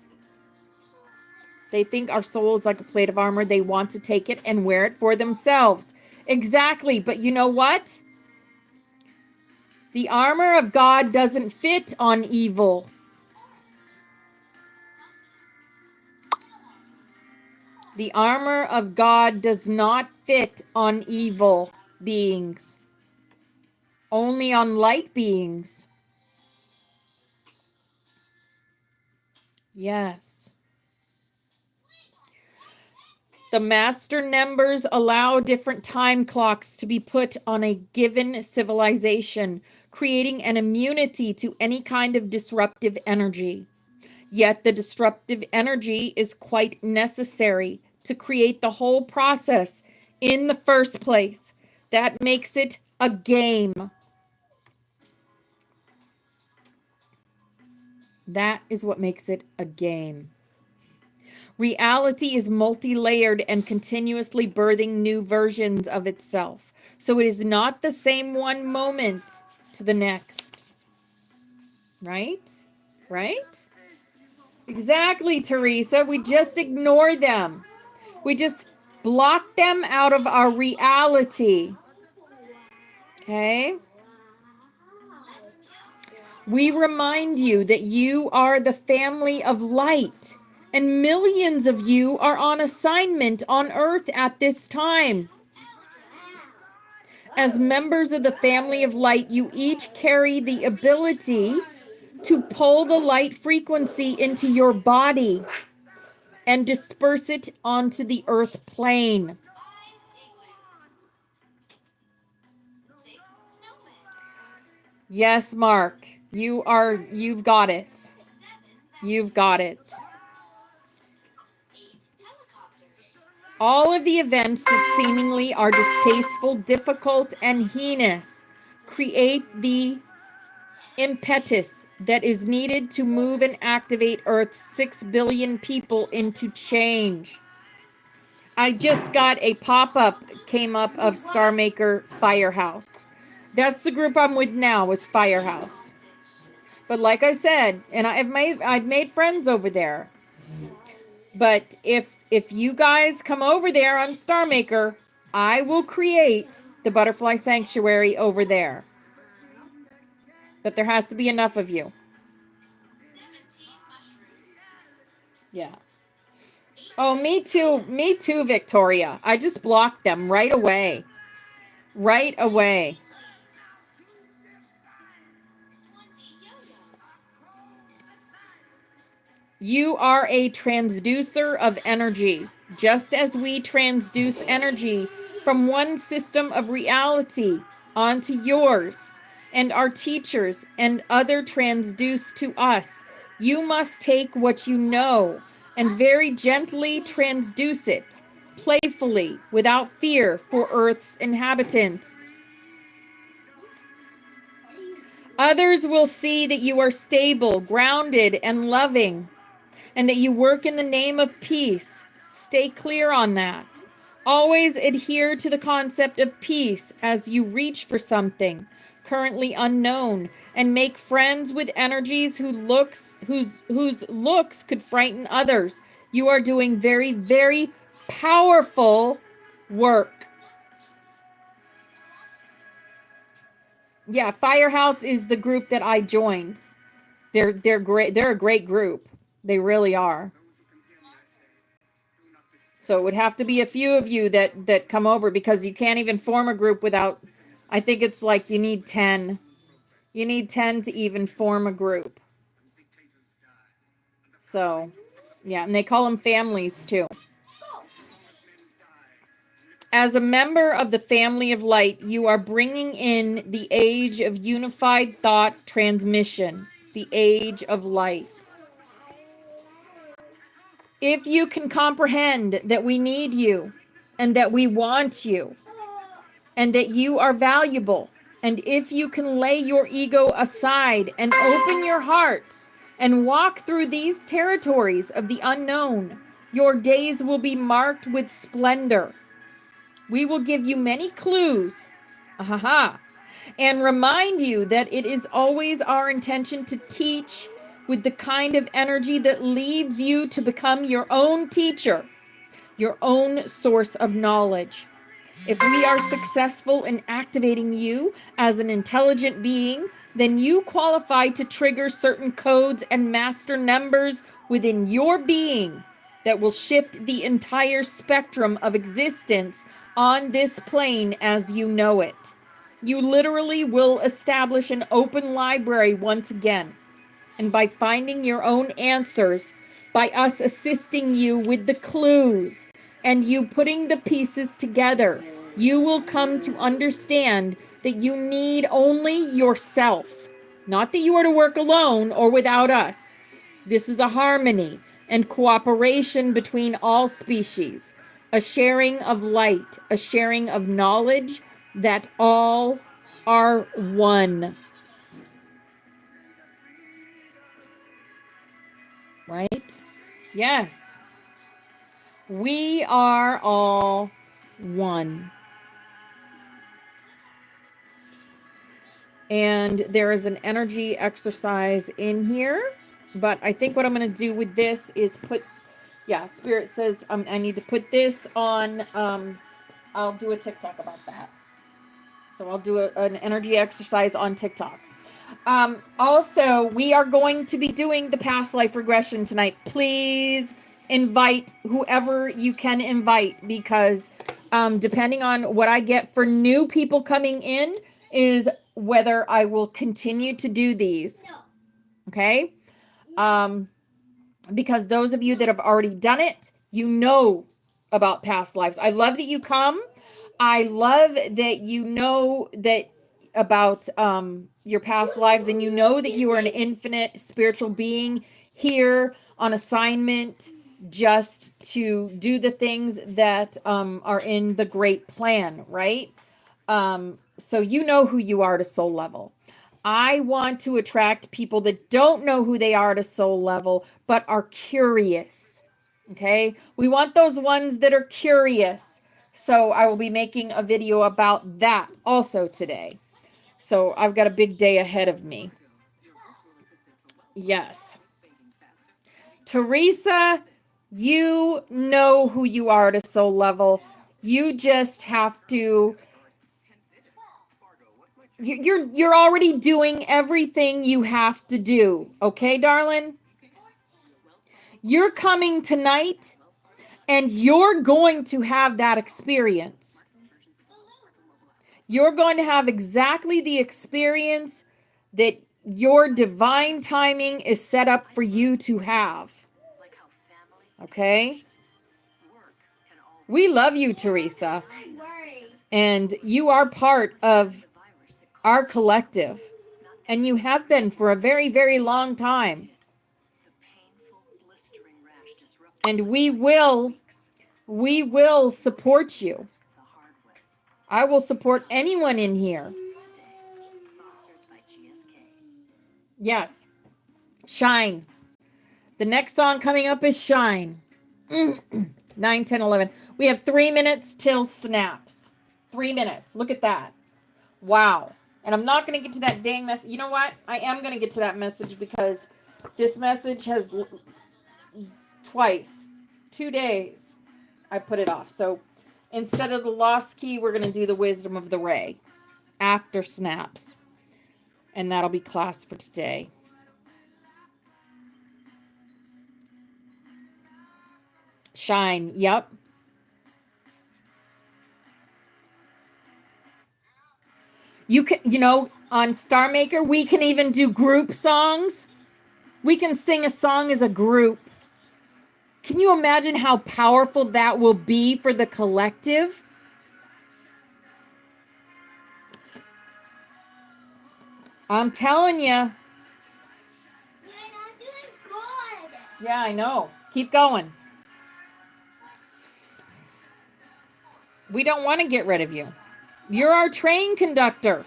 They think our soul is like a plate of armor. They want to take it and wear it for themselves. Exactly. But you know what? The armor of God doesn't fit on evil. The armor of God does not fit on evil beings. Only on light beings. Yes. The master numbers allow different time clocks to be put on a given civilization, creating an immunity to any kind of disruptive energy. Yet the disruptive energy is quite necessary to create the whole process in the first place. That makes it a game. That is what makes it a game. Reality is multi-layered and continuously birthing new versions of itself. So it is not the same one moment to the next. Right? Right? Exactly, Teresa. We just ignore them. We just block them out of our reality. Okay? We remind you that you are the family of light, and millions of you are on assignment on Earth at this time. As members of the family of light, you each carry the ability to pull the light frequency into your body and disperse it onto the earth plane. Yes, Mark, you've got it. You've got it. All of the events that seemingly are distasteful, difficult, and heinous create the impetus that is needed to move and activate Earth's 6 billion people into change. I just got a pop-up came up of Star Maker Firehouse. That's the group I'm with now, is Firehouse. But like I said, and I've made friends over there. But if you guys come over there on Star Maker, I will create the Butterfly Sanctuary over there. But there has to be enough of you. Yeah. Oh, me too. Me too, Victoria. I just blocked them right away. Right away. You are a transducer of energy, just as we transduce energy from one system of reality onto yours, and our teachers and other transduce to us. You must take what you know and very gently transduce it, playfully, without fear, for Earth's inhabitants. Others will see that you are stable, grounded, and loving, and that you work in the name of peace. Stay clear on that. Always adhere to the concept of peace as you reach for something currently unknown, and make friends with energies whose looks could frighten others. You are doing very, very powerful work. Yeah, Firehouse is the group that I joined. They're great. They're a great group. They really are. So it would have to be a few of you that come over, because you can't even form a group without, I think it's like you need 10. You need 10 to even form a group. So, yeah, and they call them families too. As a member of the family of light, you are bringing in the age of unified thought transmission, the age of light. If you can comprehend that we need you and that we want you and that you are valuable, and if you can lay your ego aside and open your heart and walk through these territories of the unknown, your days will be marked with splendor. We will give you many clues, and remind you that it is always our intention to teach with the kind of energy that leads you to become your own teacher, your own source of knowledge. If we are successful in activating you as an intelligent being, then you qualify to trigger certain codes and master numbers within your being that will shift the entire spectrum of existence on this plane as you know it. You literally will establish an open library once again. And by finding your own answers, by us assisting you with the clues, and you putting the pieces together, you will come to understand that you need only yourself. Not that you are to work alone or without us. This is a harmony and cooperation between all species, a sharing of light, a sharing of knowledge, that all are one. Right? Yes. We are all one. And there is an energy exercise in here. But I think what I'm going to do with this is put, yeah, Spirit says I need to put this on, I'll do a TikTok about that. So I'll do an energy exercise on TikTok. Also, we are going to be doing the past life regression tonight. Please invite whoever you can invite, because depending on what I get for new people coming in is whether I will continue to do these. Okay? Because those of you that have already done it, you know about past lives. I love that you come. I love that you know that about your past lives, and you know that you are an infinite spiritual being here on assignment just to do the things that are in the great plan, right? So you know who you are at a soul level. I want to attract people that don't know who they are at a soul level, but are curious. Okay? We want those ones that are curious. So I will be making a video about that also today. So I've got a big day ahead of me. Yes. Teresa, you know who you are at a soul level. You just have to, you're already doing everything you have to do. Okay, darling? You're coming tonight and you're going to have that experience. You're going to have exactly the experience that your divine timing is set up for you to have. Okay? We love you, Teresa. And you are part of our collective. And you have been for a very, very long time. And we will support you. I will support anyone in here. Yes. Shine. The next song coming up is Shine. 9, 10, 11. We have 3 minutes till snaps. 3 minutes. Look at that. Wow. And I'm not going to get to that dang message. You know what? I am going to get to that message because this message has twice, 2 days, I put it off. So instead of the lost key, we're going to do the wisdom of the ray after snaps. And that'll be class for today. Shine. Yep. You can, on Star Maker, we can even do group songs. We can sing a song as a group. Can you imagine how powerful that will be for the collective? I'm telling you. You're not doing good. Yeah, I know. Keep going. We don't want to get rid of you. You're our train conductor.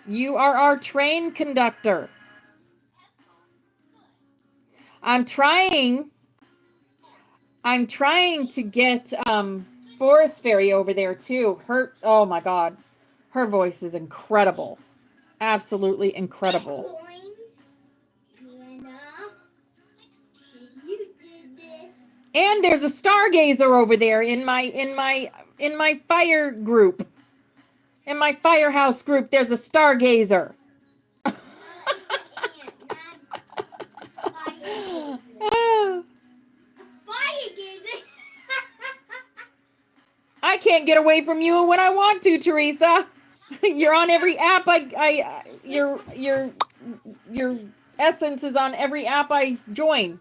You are our train conductor. I'm trying to get Forest Fairy over there too. Oh my God. Her voice is incredible. Absolutely incredible. And there's a stargazer over there in my fire group. In my firehouse group, there's a stargazer. I can't get away from you when I want to, Teresa. You're on every app. Your essence is on every app I join.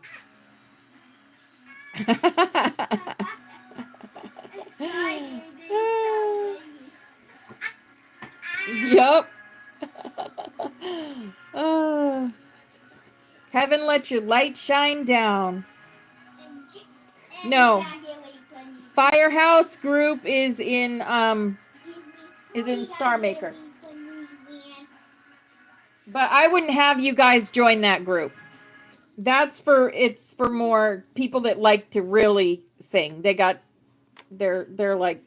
Yep. Heaven, let your light shine down. No. Firehouse group is in Star Maker. But I wouldn't have you guys join that group. It's for more people that like to really sing. They're like,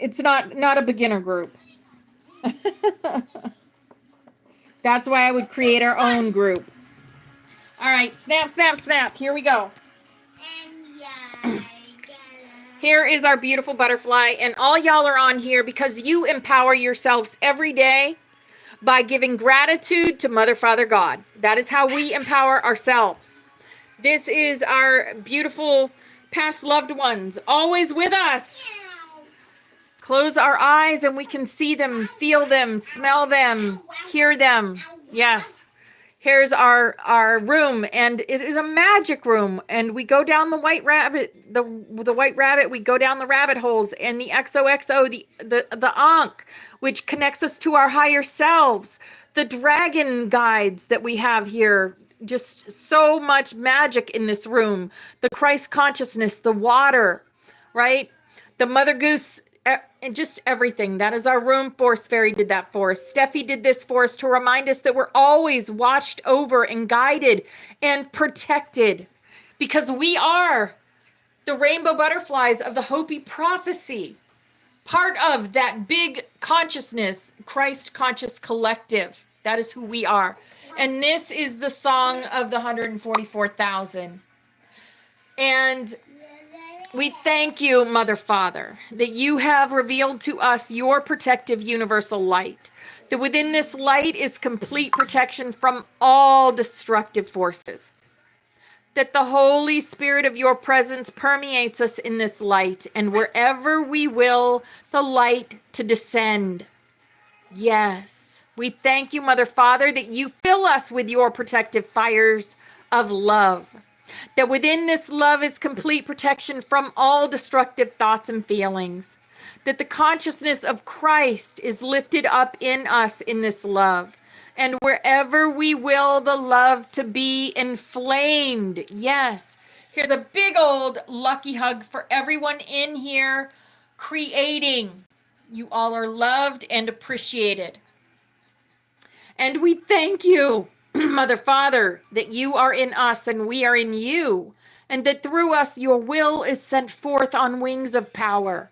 it's not a beginner group. That's why I would create our own group. All right, snap, snap, snap. Here we go. Here is our beautiful butterfly, and all y'all are on here because you empower yourselves every day by giving gratitude to Mother, Father, God. That is how we empower ourselves. This is our beautiful past loved ones, always with us. Close our eyes and we can see them, feel them, smell them, hear them. Yes. Here's our room, and it is a magic room, and we go down the white rabbit, the white rabbit, we go down the rabbit holes, and the XOXO, the Ankh, which connects us to our higher selves, the dragon guides that we have here, just so much magic in this room, the Christ consciousness, the water, right? The Mother Goose, and just everything. That is our room. Force Fairy did that for us. Steffi did this for us to remind us that we're always watched over and guided and protected because we are the rainbow butterflies of the Hopi prophecy, part of that big consciousness, Christ conscious collective. That is who we are. And this is the song of the 144,000. And we thank you, Mother, Father, that you have revealed to us your protective universal light, that within this light is complete protection from all destructive forces, that the Holy Spirit of your presence permeates us in this light, and wherever we will, the light to descend. Yes, we thank you, Mother, Father, that you fill us with your protective fires of love. That within this love is complete protection from all destructive thoughts and feelings. That the consciousness of Christ is lifted up in us in this love. And wherever we will the love to be inflamed. Yes. Here's a big old lucky hug for everyone in here creating. You all are loved and appreciated. And we thank you, Mother Father, that you are in us and we are in you, and that through us your will is sent forth on wings of power,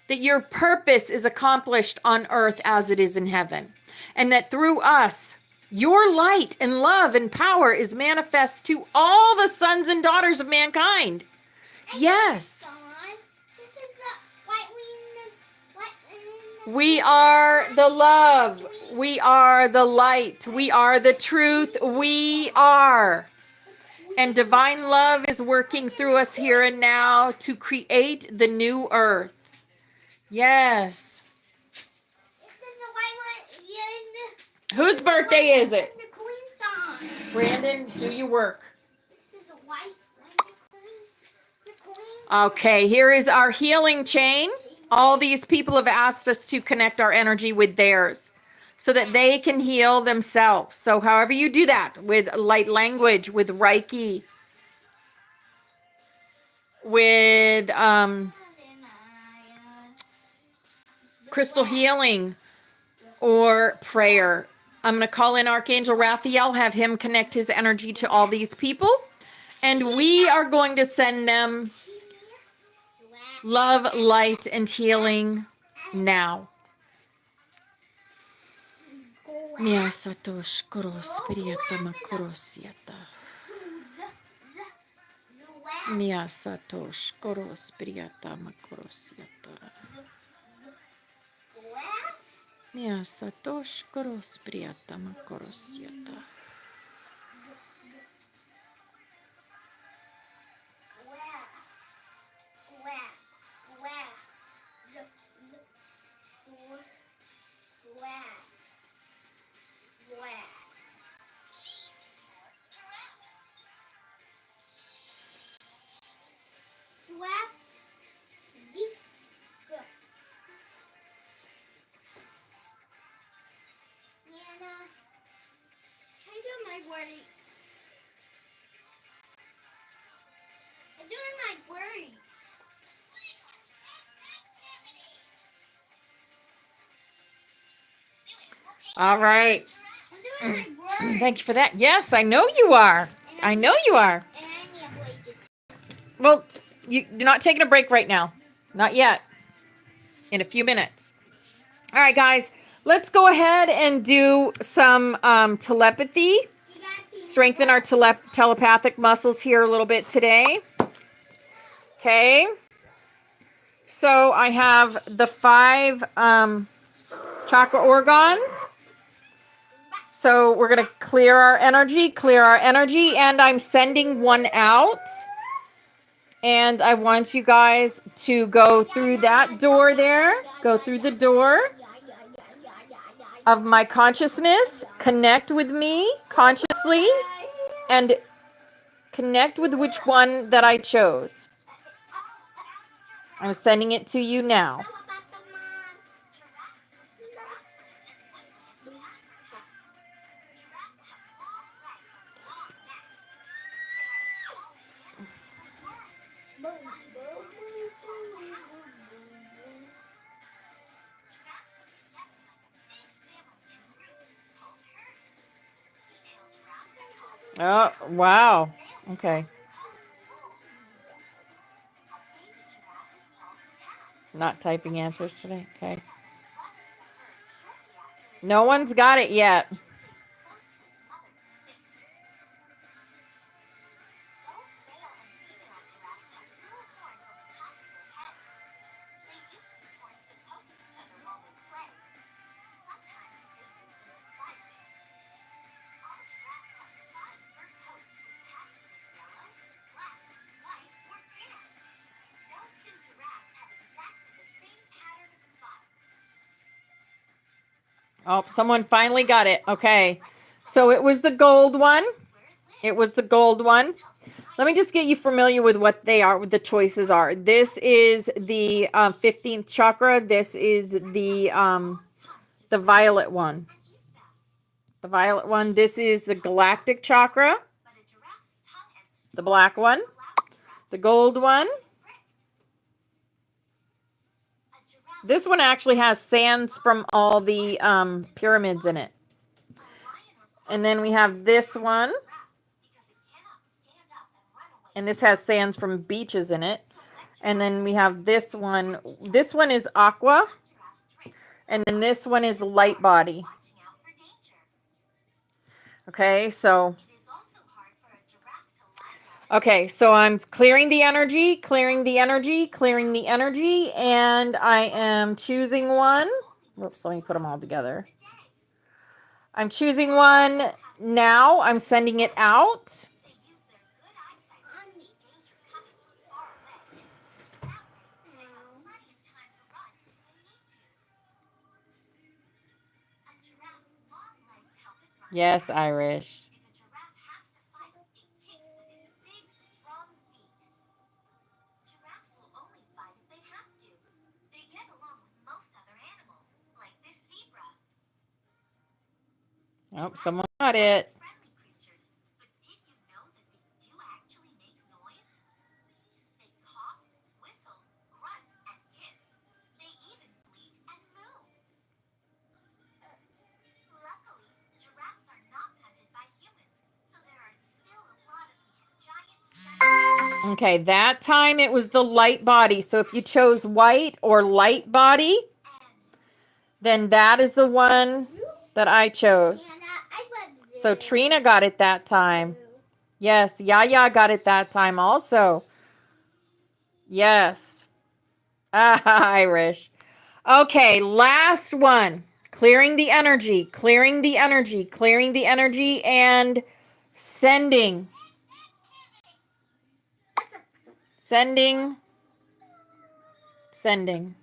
that your purpose is accomplished on earth as it is in heaven, and that through us your light and love and power is manifest to all the sons and daughters of mankind. Yes. We are the love. We are the light. We are the truth. We are. And divine love is working through us here and now to create the new earth. Yes. Whose birthday is it? Brandon, do your work. Okay, here is our healing chain. All these people have asked us to connect our energy with theirs so that they can heal themselves. So however you do that, with light language, with Reiki, with crystal healing, or prayer. I'm going to call in Archangel Raphael, have him connect his energy to all these people. And we are going to send them love, light, and healing now. Mia satosh koros priyata makorosiata. Mia satosh koros priyata makorosiata. Mia satosh koros priyata makorosiata. I'm doing my work. All right. I'm doing my work. Thank you for that. Yes, I know you are. I know you are. Well, you're not taking a break right now. Not yet. In a few minutes. All right, guys. Let's go ahead and do some telepathy. Strengthen our telepathic muscles here a little bit today. Okay. So I have the 5 chakra organs. So we're going to clear our energy, and I'm sending one out. And I want you guys to go through that door there. Go through the door of my consciousness. Connect with me consciously. And connect with which one that I chose. I'm sending it to you now. Oh, wow. Okay. Not typing answers today. Okay. No one's got it yet. Oh, someone finally got it. Okay. So it was the gold one. It was the gold one. Let me just get you familiar with what they are, what the choices are. This is the 15th chakra. This is the violet one. The violet one. This is the galactic chakra. The black one. The gold one. This one actually has sands from all the pyramids in it. And then we have this one. And this has sands from beaches in it. And then we have this one. This one is aqua. And then this one is light body. Okay, so I'm clearing the energy, clearing the energy, clearing the energy, and I am choosing one. Whoops, let me put them all together. I'm choosing one now. I'm sending it out. Yes, Irish. Oh, someone got it. Okay, that time it was the light body. So if you chose white or light body, then that is the one that I chose. So Trina got it that time. Yes, Yaya got it that time also. Yes. Irish. Okay, last one. Clearing the energy, clearing the energy, clearing the energy, and sending. Sending. Sending.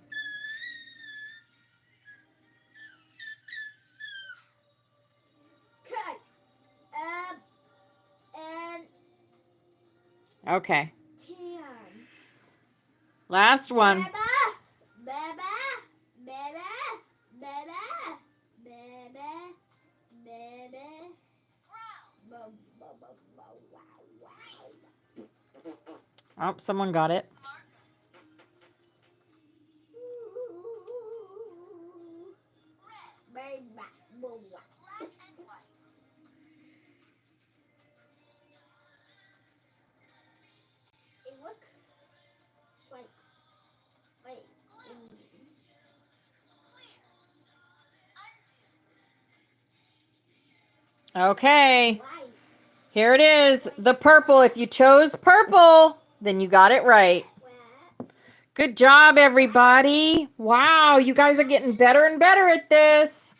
Okay. Last one. Oh, someone got it. Okay. Here it is. The purple. If you chose purple, then you got it right. Good job, everybody. Wow, you guys are getting better and better at this.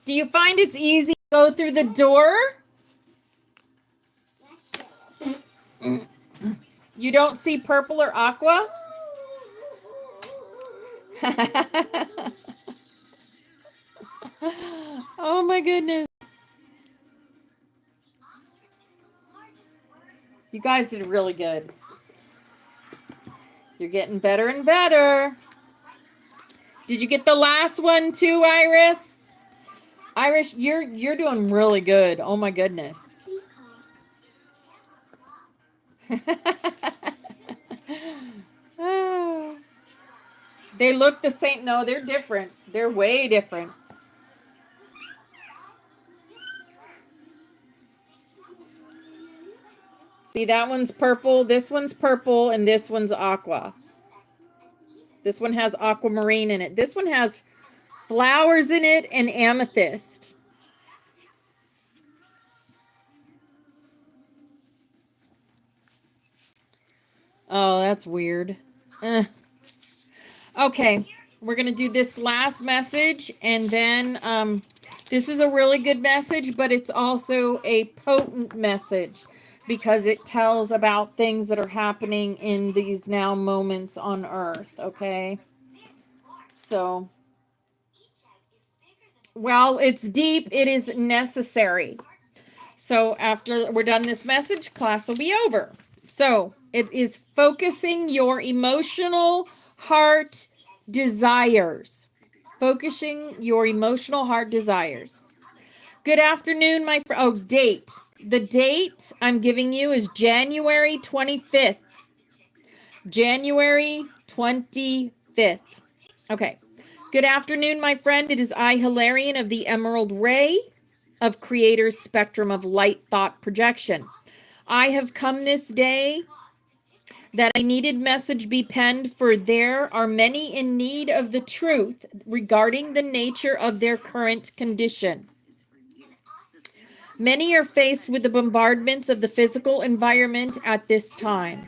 Do you find it's easy to go through the door? You don't see purple or aqua? Oh my goodness. You guys did really good. You're getting better and better. Did you get the last one too, Iris? Iris, you're doing really good. Oh my goodness. They look the same. No, they're different. They're way different. See, that one's purple, this one's purple, and this one's aqua. This one has aquamarine in it. This one has flowers in it and amethyst. Oh, that's weird. Okay, we're going to do this last message, and then this is a really good message, but it's also a potent message because it tells about things that are happening in these now moments on Earth, okay? So, while it's deep, it is necessary. So after we're done this message, class will be over. So it is focusing your emotional heart desires. Focusing your emotional heart desires. Good afternoon, my friend. Oh, date. The date I'm giving you is January 25th. January 25th. Okay. Good afternoon, my friend. It is I, Hilarion of the Emerald Ray of Creator's Spectrum of Light Thought Projection. I have come this day that a needed message be penned, for there are many in need of the truth regarding the nature of their current condition. Many are faced with the bombardments of the physical environment at this time.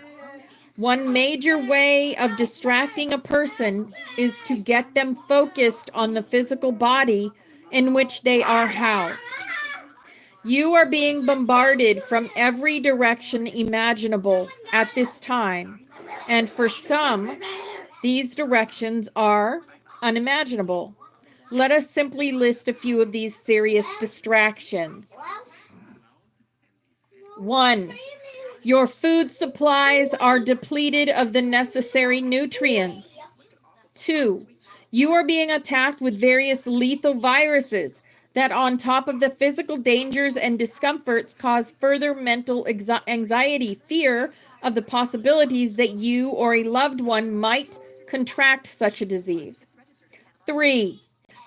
One major way of distracting a person is to get them focused on the physical body in which they are housed. You are being bombarded from every direction imaginable at this time, and for some, these directions are unimaginable. Let us simply list a few of these serious distractions. 1. Your food supplies are depleted of the necessary nutrients. 2. You are being attacked with various lethal viruses that, on top of the physical dangers and discomforts, cause further mental anxiety, fear of the possibilities that you or a loved one might contract such a disease. 3.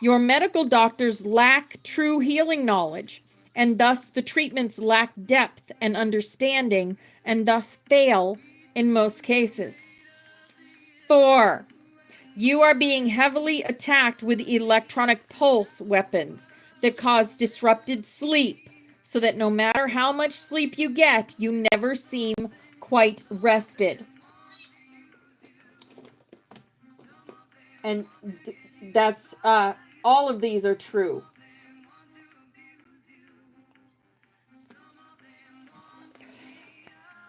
Your medical doctors lack true healing knowledge, and thus the treatments lack depth and understanding, and thus fail in most cases. 4. You are being heavily attacked with electronic pulse weapons that cause disrupted sleep, so that no matter how much sleep you get, you never seem quite rested. And that's all of these are true.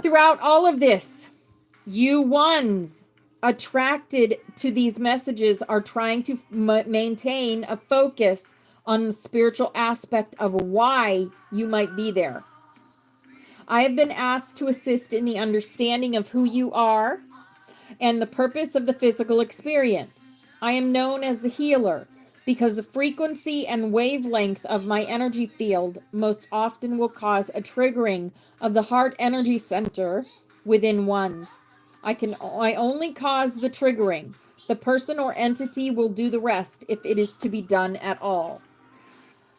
Throughout all of this, you ones attracted to these messages are trying to maintain a focus on the spiritual aspect of why you might be there. I have been asked to assist in the understanding of who you are and the purpose of the physical experience. I am known as the healer because the frequency and wavelength of my energy field most often will cause a triggering of the heart energy center within ones. I only cause the triggering. The person or entity will do the rest if it is to be done at all.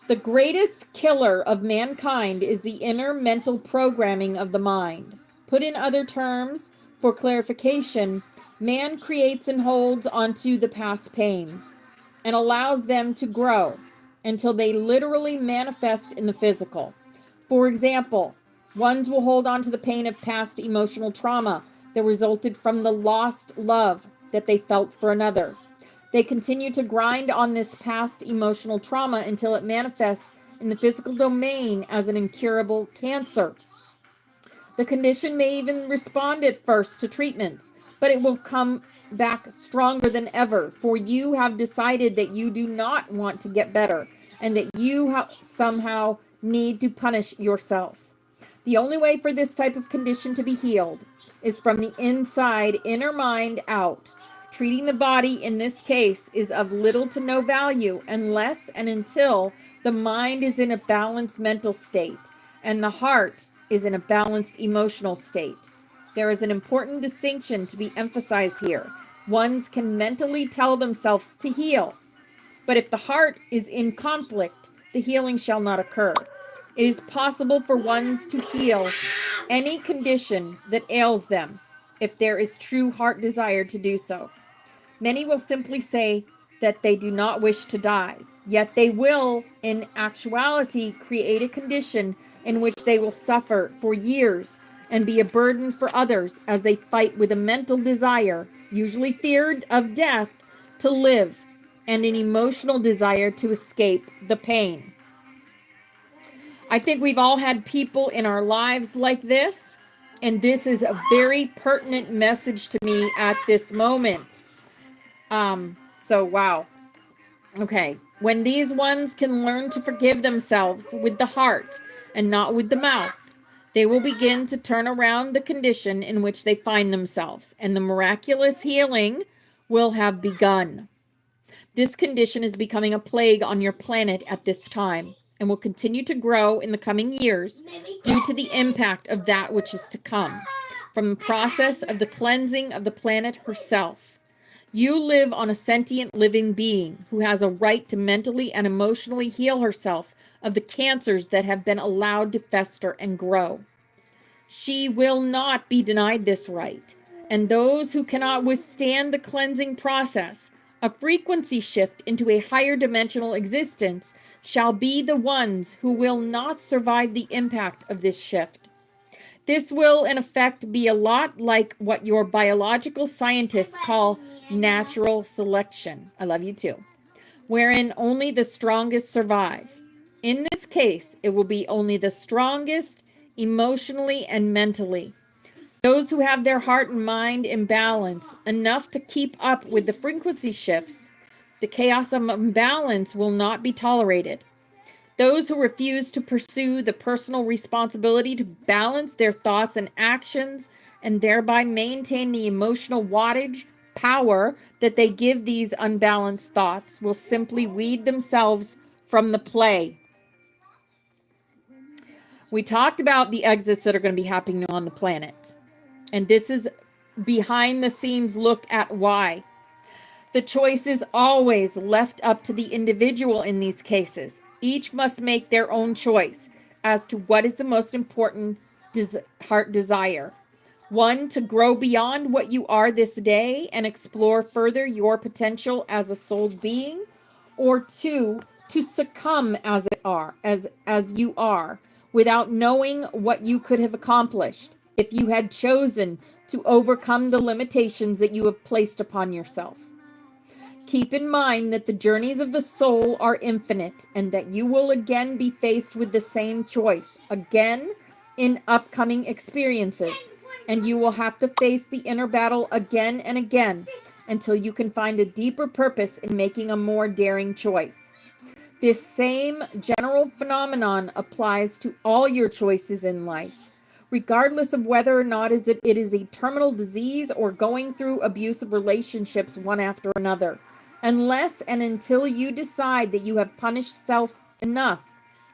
The greatest killer of mankind is the inner mental programming of the mind. Put in other terms, for clarification, man creates and holds onto the past pains and allows them to grow until they literally manifest in the physical. For example, ones will hold on to the pain of past emotional trauma that resulted from the lost love that they felt for another. They continue to grind on this past emotional trauma until it manifests in the physical domain as an incurable cancer. The condition may even respond at first to treatments, but it will come back stronger than ever, for you have decided that you do not want to get better and that you somehow need to punish yourself. The only way for this type of condition to be healed is from the inside, inner mind out. Treating the body in this case is of little to no value unless and until the mind is in a balanced mental state and the heart is in a balanced emotional state. There is an important distinction to be emphasized here. Ones can mentally tell themselves to heal, but if the heart is in conflict, the healing shall not occur. It is possible for ones to heal any condition that ails them if there is true heart desire to do so. Many will simply say that they do not wish to die, yet they will, in actuality, create a condition in which they will suffer for years and be a burden for others as they fight with a mental desire, usually feared of death, to live, and an emotional desire to escape the pain. I think we've all had people in our lives like this, and this is a very pertinent message to me at this moment. So wow. Okay. When these ones can learn to forgive themselves with the heart, and not with the mouth. They will begin to turn around the condition in which they find themselves, and the miraculous healing will have begun. This condition is becoming a plague on your planet at this time and will continue to grow in the coming years due to the impact of that which is to come from the process of the cleansing of the planet herself. You live on a sentient living being who has a right to mentally and emotionally heal herself of the cancers that have been allowed to fester and grow. She will not be denied this right, and those who cannot withstand the cleansing process, a frequency shift into a higher dimensional existence, shall be the ones who will not survive the impact of this shift. This will, in effect, be a lot like what your biological scientists call natural selection. I love you too. Wherein only the strongest survive. In this case, it will be only the strongest emotionally and mentally. Those who have their heart and mind in balance enough to keep up with the frequency shifts, the chaos of imbalance will not be tolerated. Those who refuse to pursue the personal responsibility to balance their thoughts and actions and thereby maintain the emotional wattage power that they give these unbalanced thoughts will simply weed themselves from the play. We talked about the exits that are going to be happening on the planet. And this is behind the scenes look at why. The choice is always left up to the individual in these cases. Each must make their own choice as to what is the most important heart desire. One, to grow beyond what you are this day and explore further your potential as a souled being, or two, to succumb as you are, without knowing what you could have accomplished if you had chosen to overcome the limitations that you have placed upon yourself. Keep in mind that the journeys of the soul are infinite and that you will again be faced with the same choice, again in upcoming experiences, and you will have to face the inner battle again and again until you can find a deeper purpose in making a more daring choice. This same general phenomenon applies to all your choices in life, regardless of whether or not it is a terminal disease or going through abusive relationships one after another. Unless and until you decide that you have punished self enough,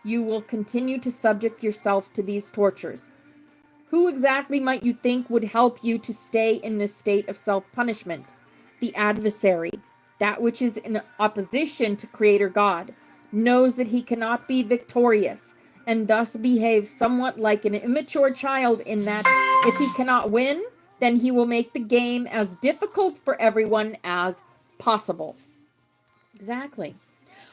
you will continue to subject yourself to these tortures. Who exactly might you think would help you to stay in this state of self-punishment? The adversary, that which is in opposition to Creator God, knows that he cannot be victorious, and thus behaves somewhat like an immature child in that if he cannot win, then he will make the game as difficult for everyone as possible. Exactly.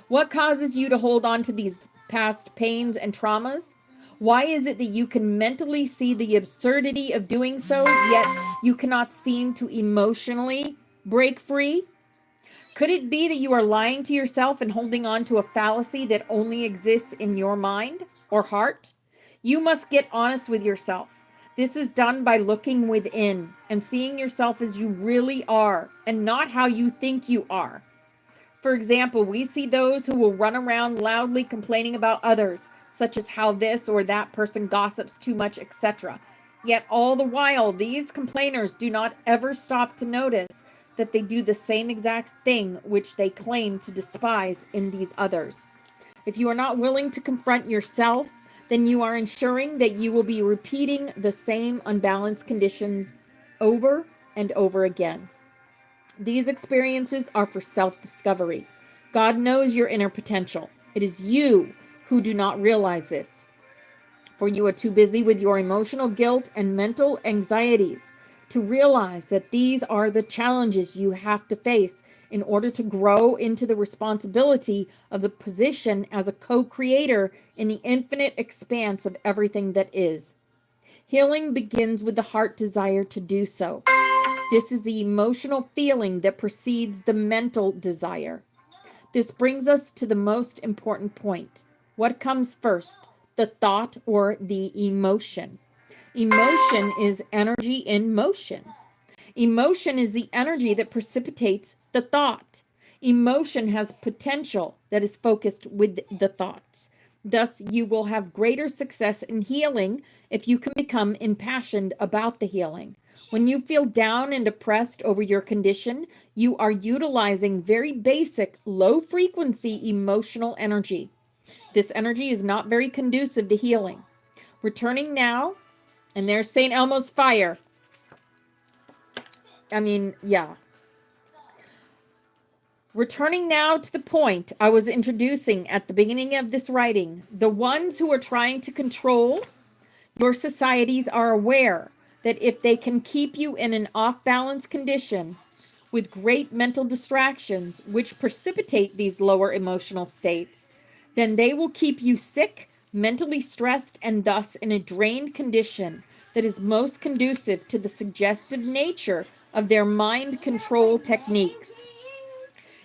What causes you to hold on to these past pains and traumas? Why is it that you can mentally see the absurdity of doing so, yet you cannot seem to emotionally break free? Could it be that you are lying to yourself and holding on to a fallacy that only exists in your mind or heart? You must get honest with yourself. This is done by looking within and seeing yourself as you really are and not how you think you are. For example, we see those who will run around loudly complaining about others, such as how this or that person gossips too much, etc. Yet all the while, these complainers do not ever stop to notice that they do the same exact thing which they claim to despise in these others. If you are not willing to confront yourself, then you are ensuring that you will be repeating the same unbalanced conditions over and over again. These experiences are for self-discovery. God knows your inner potential. It is you who do not realize this, for you are too busy with your emotional guilt and mental anxieties to realize that these are the challenges you have to face in order to grow into the responsibility of the position as a co-creator in the infinite expanse of everything that is. Healing begins with the heart desire to do so. This is the emotional feeling that precedes the mental desire. This brings us to the most important point. What comes first, the thought or the emotion? Emotion is energy in motion. Emotion is the energy that precipitates the thought. Emotion has potential that is focused with the thoughts. Thus, you will have greater success in healing if you can become impassioned about the healing. When you feel down and depressed over your condition, you are utilizing very basic, low frequency emotional energy. This energy is not very conducive to healing. Returning now, and there's St. Elmo's fire. Yeah. Returning now to the point I was introducing at the beginning of this writing, the ones who are trying to control your societies are aware that if they can keep you in an off-balance condition with great mental distractions, which precipitate these lower emotional states, then they will keep you sick, mentally stressed, and thus in a drained condition that is most conducive to the suggestive nature of their mind control techniques.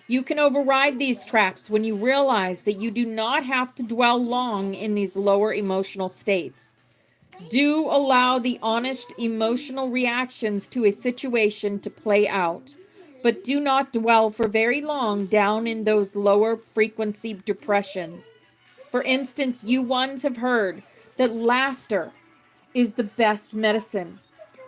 You can override these traps when you realize that you do not have to dwell long in these lower emotional states. Do allow the honest emotional reactions to a situation to play out, but do not dwell for very long down in those lower frequency depressions. For instance, you ones have heard that laughter is the best medicine.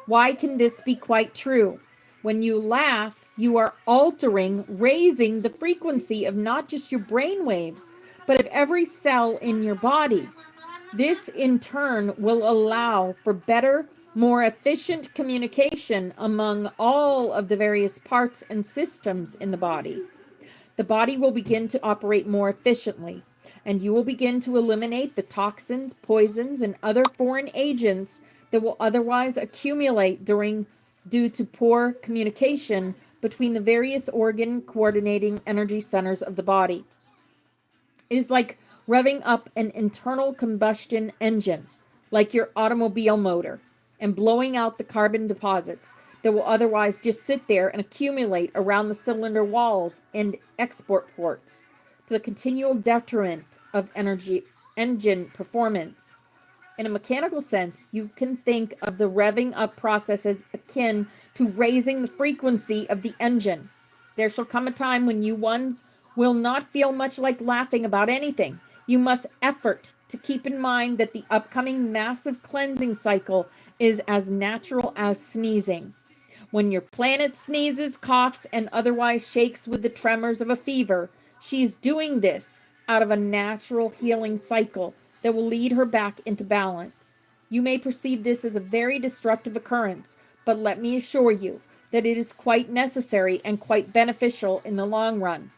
Why can this be quite true? When you laugh, you are altering, raising the frequency of not just your brain waves, but of every cell in your body. This in turn will allow for better, more efficient communication among all of the various parts and systems in the body. The body will begin to operate more efficiently, and you will begin to eliminate the toxins, poisons, and other foreign agents that will otherwise accumulate due to poor communication between the various organ coordinating energy centers of the body. It is like revving up an internal combustion engine, like your automobile motor, and blowing out the carbon deposits that will otherwise just sit there and accumulate around the cylinder walls and export ports, to the continual detriment of engine performance. In a mechanical sense, you can think of the revving up process as akin to raising the frequency of the engine. There shall come a time when you ones will not feel much like laughing about anything. You must effort to keep in mind that the upcoming massive cleansing cycle is as natural as sneezing. When your planet sneezes, coughs, and otherwise shakes with the tremors of a fever, she is doing this out of a natural healing cycle that will lead her back into balance. You may perceive this as a very destructive occurrence, but let me assure you that it is quite necessary and quite beneficial in the long run.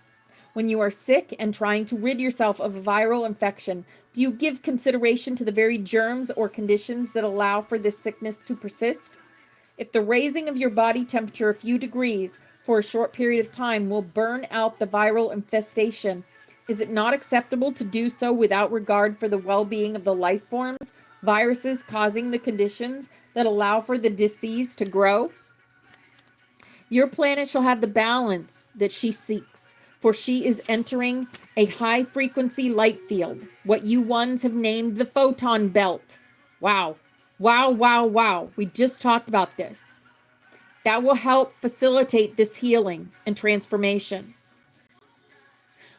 When you are sick and trying to rid yourself of a viral infection, do you give consideration to the very germs or conditions that allow for this sickness to persist? If the raising of your body temperature a few degrees for a short period of time will burn out the viral infestation, is it not acceptable to do so without regard for the well-being of the life forms, viruses causing the conditions that allow for the disease to grow? Your planet shall have the balance that she seeks, for she is entering a high-frequency light field, what you ones have named the photon belt. Wow. Wow, wow, wow. We just talked about this. That will help facilitate this healing and transformation.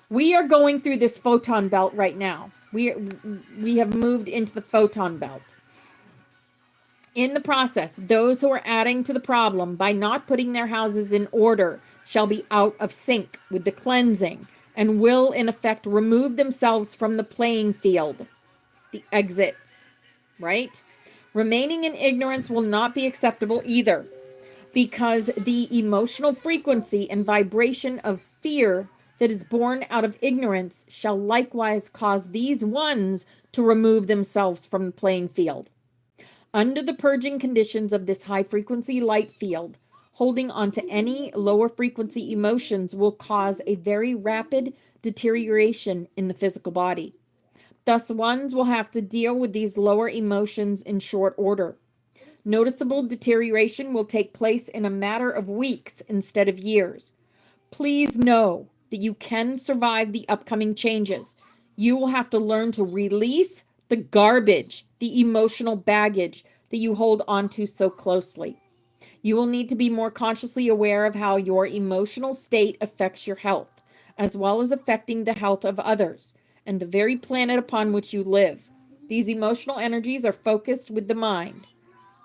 We are going through this photon belt right now. We have moved into the photon belt. In the process, those who are adding to the problem by not putting their houses in order shall be out of sync with the cleansing and will in effect remove themselves from the playing field, the exits, right? Remaining in ignorance will not be acceptable either, because the emotional frequency and vibration of fear that is born out of ignorance shall likewise cause these ones to remove themselves from the playing field. Under the purging conditions of this high frequency light field, holding on to any lower frequency emotions will cause a very rapid deterioration in the physical body. Thus, ones will have to deal with these lower emotions in short order. Noticeable deterioration will take place in a matter of weeks instead of years. Please know that you can survive the upcoming changes. You will have to learn to release the garbage, the emotional baggage that you hold onto so closely. You will need to be more consciously aware of how your emotional state affects your health, as well as affecting the health of others, and the very planet upon which you live. These emotional energies are focused with the mind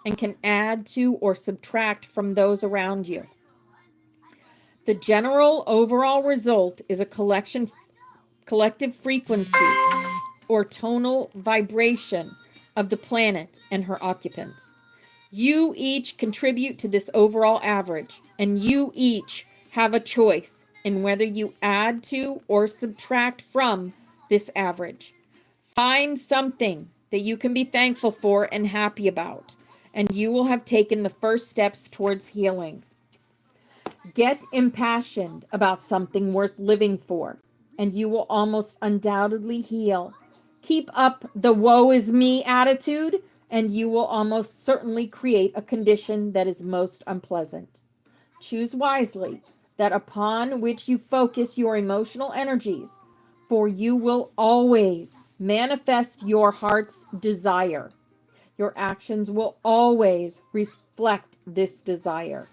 and can add to or subtract from those around you. The general overall result is a collective frequency or tonal vibration of the planet and her occupants. You each contribute to this overall average, and you each have a choice in whether you add to or subtract from this average. Find something that you can be thankful for and happy about, and you will have taken the first steps towards healing. Get impassioned about something worth living for, and you will almost undoubtedly heal. Keep up the woe is me attitude, and you will almost certainly create a condition that is most unpleasant. Choose wisely that upon which you focus your emotional energies, for you will always manifest your heart's desire. Your actions will always reflect this desire.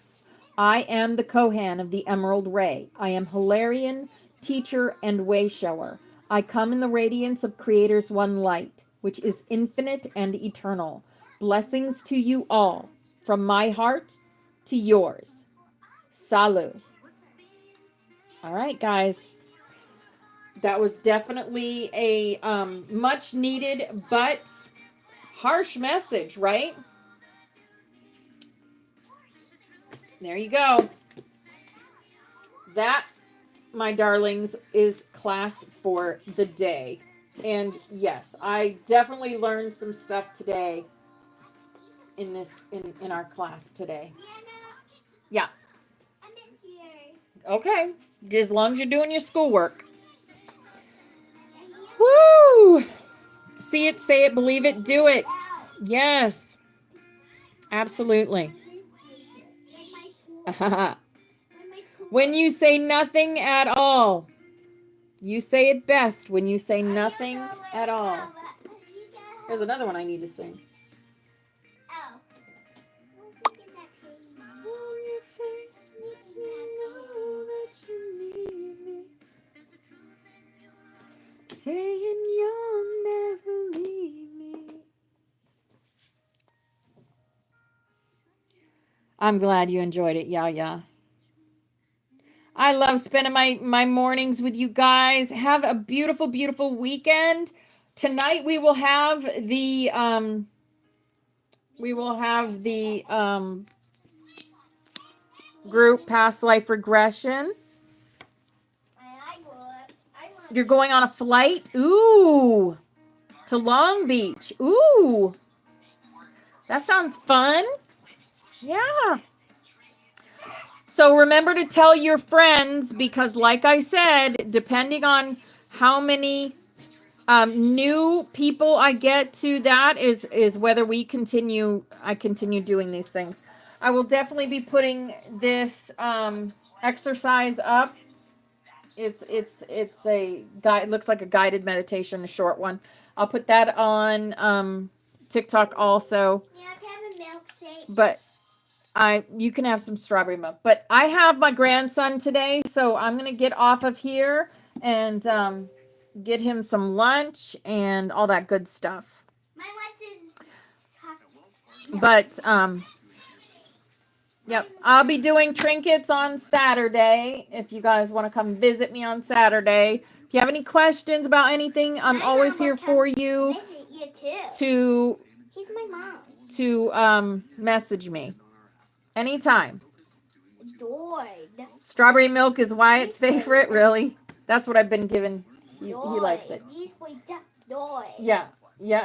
I am the Kohan of the Emerald Ray. I am Hilarion, teacher, and way shower. I come in the radiance of Creator's one light, which is infinite and eternal. Blessings to you all, from my heart to yours. Salut. All right, guys. That was definitely a much needed but harsh message, right? There you go. That, my darlings, is class for the day. And yes, I definitely learned some stuff today in our class today. Yeah. I'm in here. Okay. As long as you're doing your schoolwork. Woo! See it, say it, believe it, do it. Yes. Absolutely. When you say nothing at all. You say it best when you say nothing at all. There's another one I need to sing. Oh. Your face lets me know that you need me. Saying you'll never leave me. I'm glad you enjoyed it, yeah. I love spending my mornings with you guys. Have a beautiful, beautiful weekend. Tonight we will have the group past life regression. You're going on a flight? Ooh. To Long Beach. Ooh. That sounds fun. Yeah. So remember to tell your friends, because like I said, depending on how many new people I get to, that is whether I continue doing these things. I will definitely be putting this exercise up. It's a guide. It looks like a guided meditation, a short one. I'll put that on TikTok also. Yeah, I can have a milkshake. But you can have some strawberry milk. But I have my grandson today, so I'm gonna get off of here and get him some lunch and all that good stuff. My lunch is But yep, I'll be doing trinkets on Saturday. If you guys want to come visit me on Saturday, if you have any questions about anything, I'm always here for you. visit you too. He's my mom. To message me anytime. Adored. Strawberry milk is Wyatt's favorite, really. That's what I've been given. He likes it. These with the door. Yeah,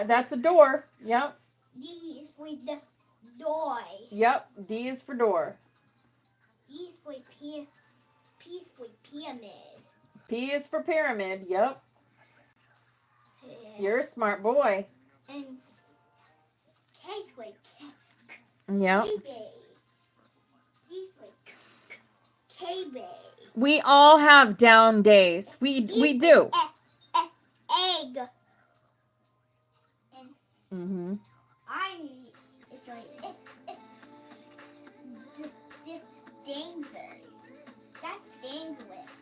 that's a door. Yep. These with the door. Yep, D is for door. These with P's with pyramid. P is for pyramid. Yep. You're a smart boy. And K's with Yep. These with K-Bay. We all have down days. We do. Egg. Mm-hmm. It's like danger. That's dangerous.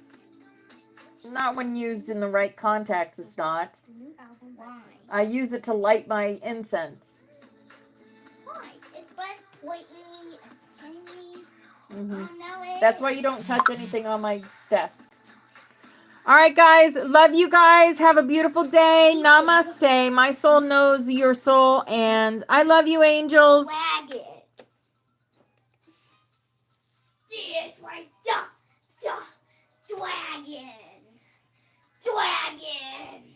Not when used in the right context, it's not. Why? I use it to light my incense. Why? It's less pointy, skinny. Hmm. No, That's why you don't touch anything on my desk. All right, guys. Love you guys. Have a beautiful day. Namaste. My soul knows your soul, and I love you, angels. Drag it. This way. Duh. Dragon. Dragon.